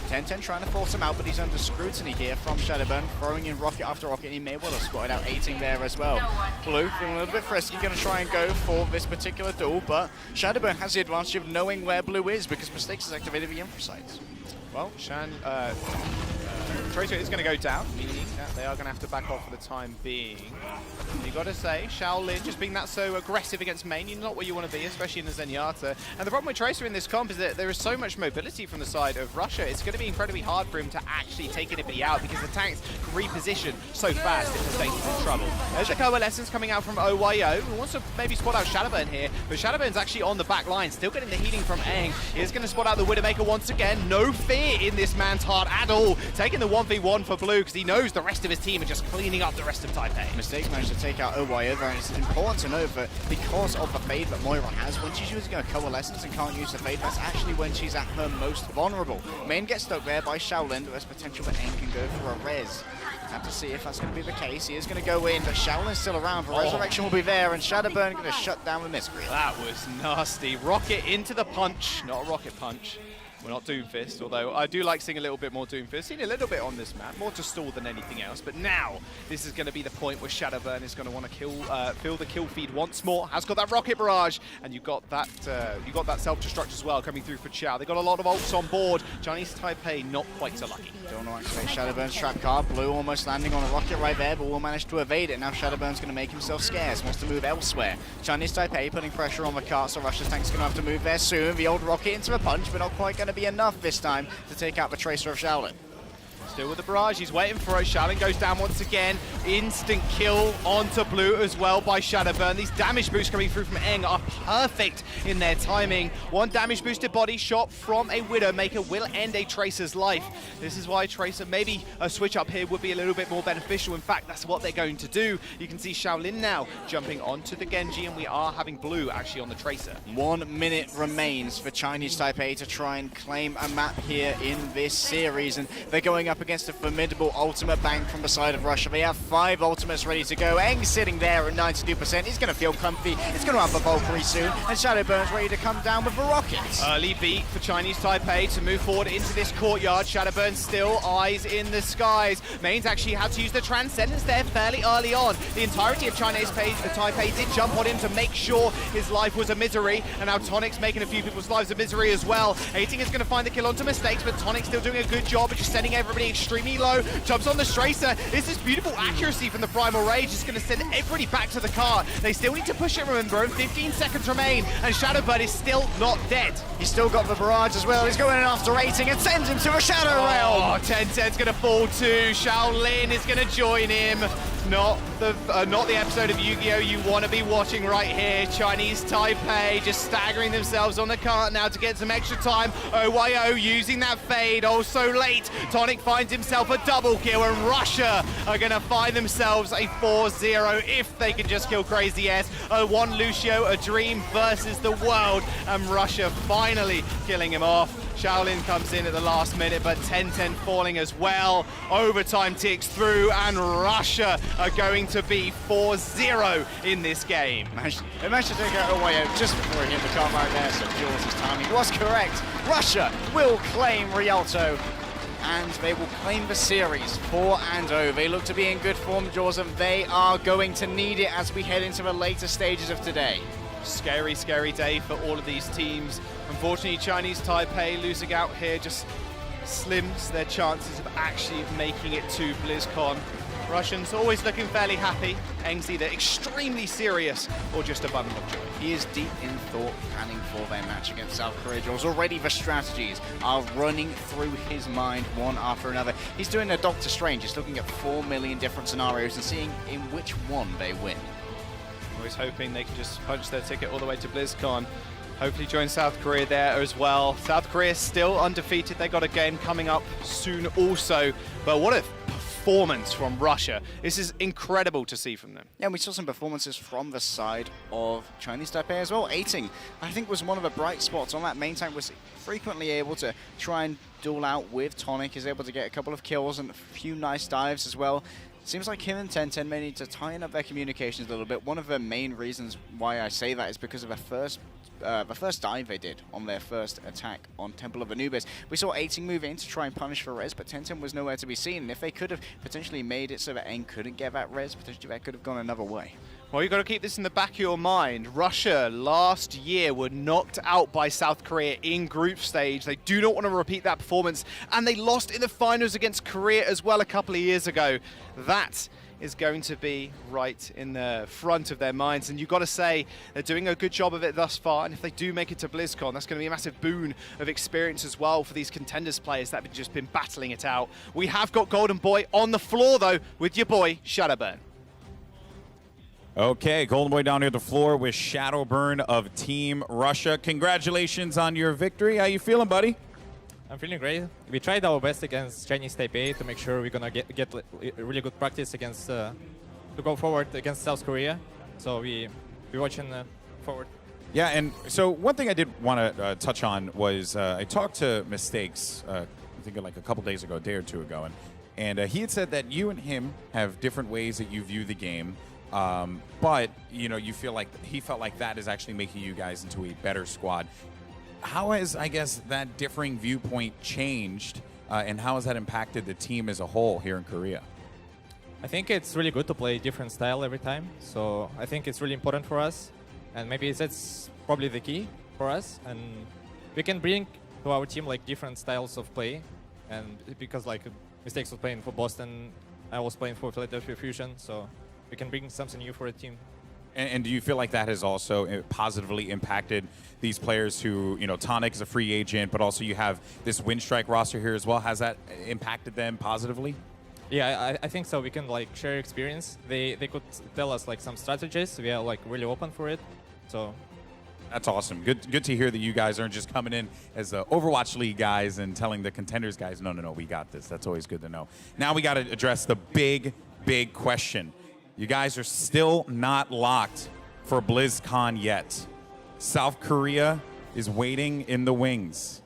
10-10 trying to force him out, but he's under scrutiny here from Shadowburn, throwing in rocket after rocket, and he may well have spotted out 18 there as well. Blue feeling a little bit frisky, going to try and go for this particular duel, but Shadowburn has the advantage of knowing where Blue is because Mistakes has activated the infra sites. Well, Tracer is going to go down, meaning that they are going to have to back off for the time being. You got to say, Shaolin just being that so aggressive against main, you're not what you want to be, especially in the Zenyatta. And the problem with Tracer in this comp is that there is so much mobility from the side of Russia. It's going to be incredibly hard for him to actually take anybody out because the tanks can reposition so fast if the state is in trouble. There's the Coalescence coming out from OYO, who wants to maybe spot out Shadowburn here, but Shadowburn's actually on the back line, still getting the healing from Aang. He's going to spot out the Widowmaker once again. No fear in this man's heart at all. Taking the 1v1 for Blue because he knows the rest of his team are just cleaning up the rest of Taipei. Mistakes managed to take out OYO, and it's important to know that because of the fade that Moira has, when she's using her Coalescence and can't use the fade, that's actually when she's at her most vulnerable. Main gets stuck there by Shaolin, but there's potential that Aang can go for a res. Have to see if that's going to be the case. He is going to go in, but Shaolin's still around. The resurrection will be there, and Shadowburn going to shut down the Miscreant. That was nasty. Rocket into the punch, not a rocket punch. We're not Doomfist, although I do like seeing a little bit more Doomfist. Seen a little bit on this map, more to stall than anything else. But now, this is going to be the point where Shadowburn is going to want to fill the kill feed once more. Has got that rocket barrage, and you got that self-destruct as well coming through for Chow. They got a lot of ults on board. Chinese Taipei not quite so lucky. Don't want to activate Shadowburn's trap card. Blue almost landing on a rocket right there, but will manage to evade it. Now Shadowburn's going to make himself scarce, wants to move elsewhere. Chinese Taipei putting pressure on the cart, so Russia's tank's going to have to move there soon. The old rocket into a punch, but not quite going to be enough this time to take out the Tracer of Shaolin. Still with the barrage, he's waiting for it. Shaolin goes down once again. Instant kill onto Blue as well by Shadowburn. These damage boosts coming through from Eng are perfect in their timing. One damage boosted body shot from a Widowmaker will end a Tracer's life. This is why Tracer, maybe a switch up here would be a little bit more beneficial. In fact, that's what they're going to do. You can see Shaolin now jumping onto the Genji, and we are having Blue actually on the Tracer. 1 minute remains for Chinese Taipei to try and claim a map here in this series, and they're going up against a formidable ultimate bank from the side of Russia. They have 5 ultimates ready to go. Eng sitting there at 92%. He's going to feel comfy. It's going to have the Valkyrie soon, and Shadowburn's ready to come down with the rockets. Early beat for Chinese Taipei to move forward into this courtyard. Shadowburn still eyes in the skies. Mains actually had to use the Transcendence there fairly early on. The entirety of Chinese Taipei did jump on him to make sure his life was a misery, and now Tonic's making a few people's lives a misery as well. Hating is going to find the kill onto Mistakes, but Tonic's still doing a good job of just sending everybody extremely low. Jumps on the Tracer. This is beautiful accuracy from the Primal Rage. It's going to send everybody back to the cart. They still need to push it, remember, and 15 seconds remain, and Shadowbird is still not dead. He's still got the barrage as well. He's going in after rating and sends him to a Shadow Realm. Oh, 10-10's going to fall too. Shaolin is going to join him. Not the episode of Yu-Gi-Oh! You want to be watching right here. Chinese Taipei just staggering themselves on the cart now to get some extra time. OYO using that fade. Oh, so late. Tonic finds himself a double kill, and Russia are going to find themselves a 4-0 if they can just kill Crazy S. A one Lucio, a dream versus the world, and Russia finally killing him off. Shaolin comes in at the last minute, but 10-10 falling as well. Overtime ticks through, and Russia are going to be 4-0 in this game. They managed to take out OYO just before he hit the cart right there, so Jules' timing was correct. Russia will claim Rialto, and they will claim the series 4-0. They look to be in good form, Jaws, and they are going to need it as we head into the later stages of today. Scary, scary day for all of these teams. Unfortunately, Chinese Taipei losing out here just slims their chances of actually making it to BlizzCon. Russians always looking fairly happy. Eng's either extremely serious or just a bundle of joy. He is deep in thought planning for their match against South Korea. Jaws. Already the strategies are running through his mind one after another. He's doing a Doctor Strange, just looking at 4 million different scenarios and seeing in which one they win. Always hoping they can just punch their ticket all the way to BlizzCon. Hopefully join South Korea there as well. South Korea still undefeated. They got a game coming up soon also. But what a performance from Russia. This is incredible to see from them. Yeah, we saw some performances from the side of Chinese Taipei as well. Ating, I think, was one of the bright spots on that main tank, was frequently able to try and duel out with Tonic. He's able to get a couple of kills and a few nice dives as well. Seems like him and 10-10 may need to tighten up their communications a little bit. One of the main reasons why I say that is because of the first dive they did on their first attack on Temple of Anubis. We saw Ating move in to try and punish for res, but 10-10 was nowhere to be seen. And if they could have potentially made it so that Eng couldn't get that res, potentially that could have gone another way. Well, you've got to keep this in the back of your mind. Russia last year were knocked out by South Korea in group stage. They do not want to repeat that performance, and they lost in the finals against Korea as well a couple of years ago. That is going to be right in the front of their minds, and you've got to say they're doing a good job of it thus far, and if they do make it to BlizzCon, that's going to be a massive boon of experience as well for these contenders players that have just been battling it out. We have got Golden Boy on the floor though with your boy Shadowburn. Okay, Golden Boy down here at the floor with Shadowburn of Team Russia. Congratulations on your victory. How you feeling, buddy? I'm feeling great. We tried our best against Chinese Taipei to make sure we're gonna get really good practice against to go forward against South Korea. So we're watching forward. Yeah, and so one thing I did want to touch on was I talked to Mistakes, I think like a couple days ago, a day or two ago, and he had said that you and him have different ways that you view the game. But you know, he felt like that is actually making you guys into a better squad. how has, I guess, that differing viewpoint changed, and how has that impacted the team as a whole here in Korea? I think it's really good to play different style every time. So I think it's really important for us, and maybe that's probably the key for us. And we can bring to our team like different styles of play, and because like Mistakes was playing for Boston, I was playing for Philadelphia Fusion, so we can bring something new for the team. And do you feel like that has also positively impacted these players who, you know, Tonic is a free agent, but also you have this Windstrike roster here as well. Has that impacted them positively? Yeah, I think so. We can like share experience. They could tell us like some strategies. We are like really open for it. So that's awesome. Good to hear that you guys aren't just coming in as the Overwatch League guys and telling the contenders guys, no, we got this. That's always good to know. Now we got to address the big question. You guys are still not locked for BlizzCon yet. South Korea is waiting in the wings.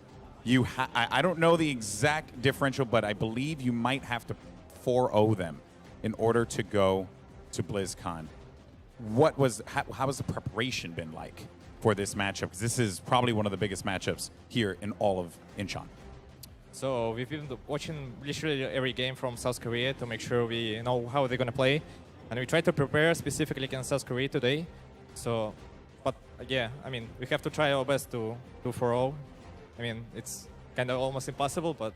I don't know the exact differential, but I believe you might have to 4-0 them in order to go to BlizzCon. How has the preparation been like for this matchup? Because this is probably one of the biggest matchups here in all of Incheon. So we've been watching literally every game from South Korea to make sure we know how they're going to play. And we try to prepare specifically against South Korea today. So, but yeah, I mean, we have to try our best to do 4-0. I mean, it's kind of almost impossible, but...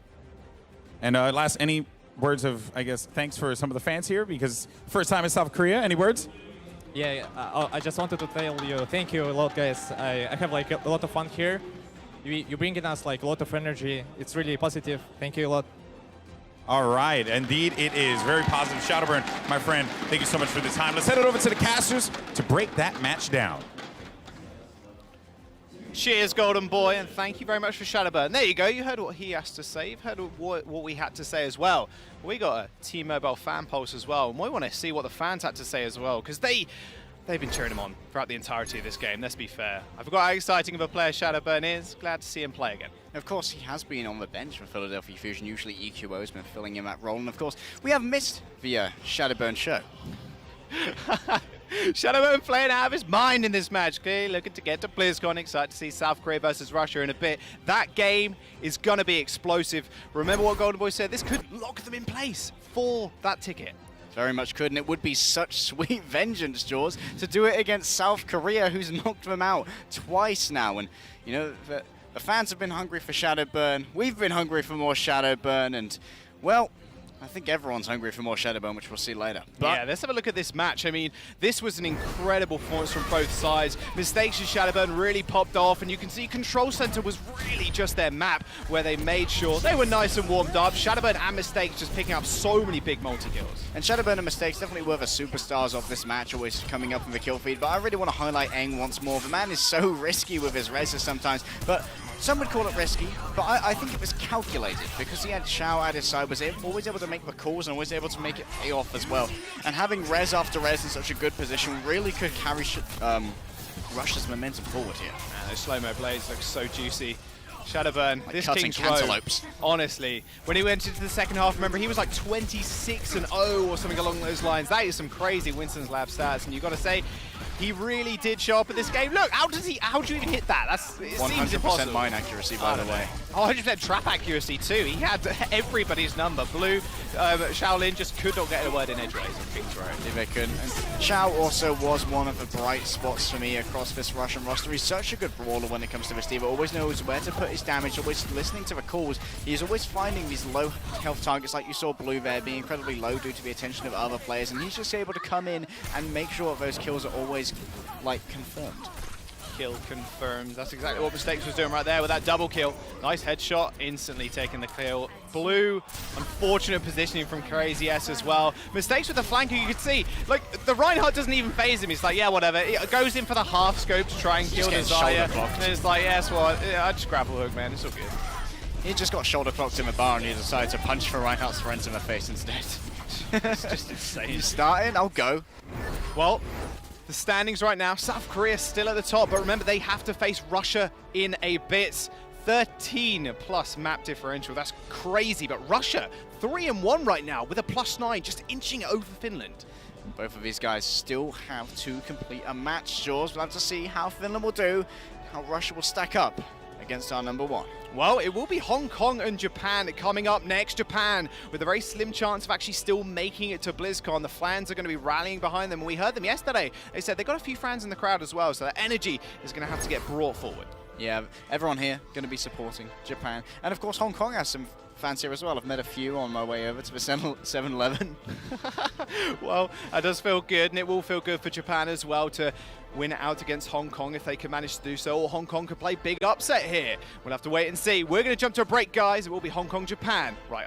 And any words of, I guess, thanks for some of the fans here, because first time in South Korea. Any words? Yeah, I just wanted to tell you, thank you a lot, guys. I have like a lot of fun here. You bring in us like a lot of energy. It's really positive. Thank you a lot. All right, indeed it is. Very positive. Shadowburn, my friend, thank you so much for the time. Let's head it over to the casters to break that match down. Cheers, Golden Boy, and thank you very much for Shadowburn. There you go. You heard what he has to say. You've heard what we had to say as well. We got a T-Mobile fan pulse as well, and we want to see what the fans had to say as well, because they've been cheering him on throughout the entirety of this game, let's be fair. I forgot how exciting of a player Shadowburn is. Glad to see him play again. Of course, he has been on the bench for Philadelphia Fusion. Usually EQO has been filling in that role. And of course, we have missed the Shadowburn show. Shadowburn playing out of his mind in this match. Clearly looking to get to BlizzCon. Excited to see South Korea versus Russia in a bit. That game is going to be explosive. Remember what Golden Boy said? This could lock them in place for that ticket. Very much could, and it would be such sweet vengeance, Jaws, to do it against South Korea, who's knocked them out twice now. And, you know, the fans have been hungry for Shadowburn. We've been hungry for more Shadowburn, and, well, I think everyone's hungry for more Shadowburn, which we'll see later. But yeah, let's have a look at this match. I mean, this was an incredible performance from both sides. Mistakes and Shadowburn really popped off, and you can see Control Center was really just their map where they made sure they were nice and warmed up. Shadowburn and Mistakes just picking up so many big multi-kills. And Shadowburn and Mistakes definitely were the superstars of this match, always coming up in the kill feed. But I really want to highlight Eng once more. The man is so risky with his reses sometimes, but some would call it risky, but I think it was calculated because he had Shao at his side, was always able to make the calls and always able to make it pay off as well. And having res after res in such a good position really could carry Russia's momentum forward here. Man, those slow-mo blades look so juicy. Shadowburn, like this cutting King's Row, honestly, when he went into the second half, remember, he was like 26-0 or something along those lines. That is some crazy Winston's Lab stats, and you got to say, he really did show up in this game. Look, how do you even hit that? It seems impossible. 100% mine accuracy, by the way. Oh, 100% trap accuracy too. He had everybody's number. Blue, Shaolin just could not get a word in edgeways on King's Row. If they couldn't. And Shao also was one of the bright spots for me across this Russian roster. He's such a good brawler when it comes to this team. Always knows where to put his damage, always listening to the calls. He's always finding these low health targets, like you saw Blue there being incredibly low due to the attention of other players, and he's just able to come in and make sure that those kills are always like confirmed. Kill confirmed. That's exactly what Mistakes was doing right there with that double kill. Nice headshot, instantly taking the kill. Blue, unfortunate positioning from Crazy S as well. Mistakes with the flanker, you could see, like, the Reinhardt doesn't even phase him. He's like, yeah, whatever. It goes in for the half scope to try and kill the Zaya. And it's like, yes, well, yeah, I just grapple hook, man. It's all good. He just got shoulder clocked in the bar and he decided to punch for Reinhardt's friends in the face instead. It's just insane. You starting? I'll go. Well, the standings right now, South Korea still at the top, but remember they have to face Russia in a bit. 13 plus map differential, that's crazy, but Russia 3-1 right now with a +9, just inching over Finland. Both of these guys still have to complete a match, Jaws. We'll have to see how Finland will do, how Russia will stack up against our number 1. Well, it will be Hong Kong and Japan coming up next. Japan with a very slim chance of actually still making it to BlizzCon. The fans are going to be rallying behind them. We heard them yesterday. They said they got a few fans in the crowd as well, so that energy is going to have to get brought forward. Yeah, everyone here going to be supporting Japan. And of course, Hong Kong has some fans here as well. I've met a few on my way over to the 7-Eleven. Well, that does feel good, and it will feel good for Japan as well to win out against Hong Kong if they can manage to do so, or Hong Kong could play big upset here. We'll have to wait and see. We're going to jump to a break, guys. It will be Hong Kong, Japan right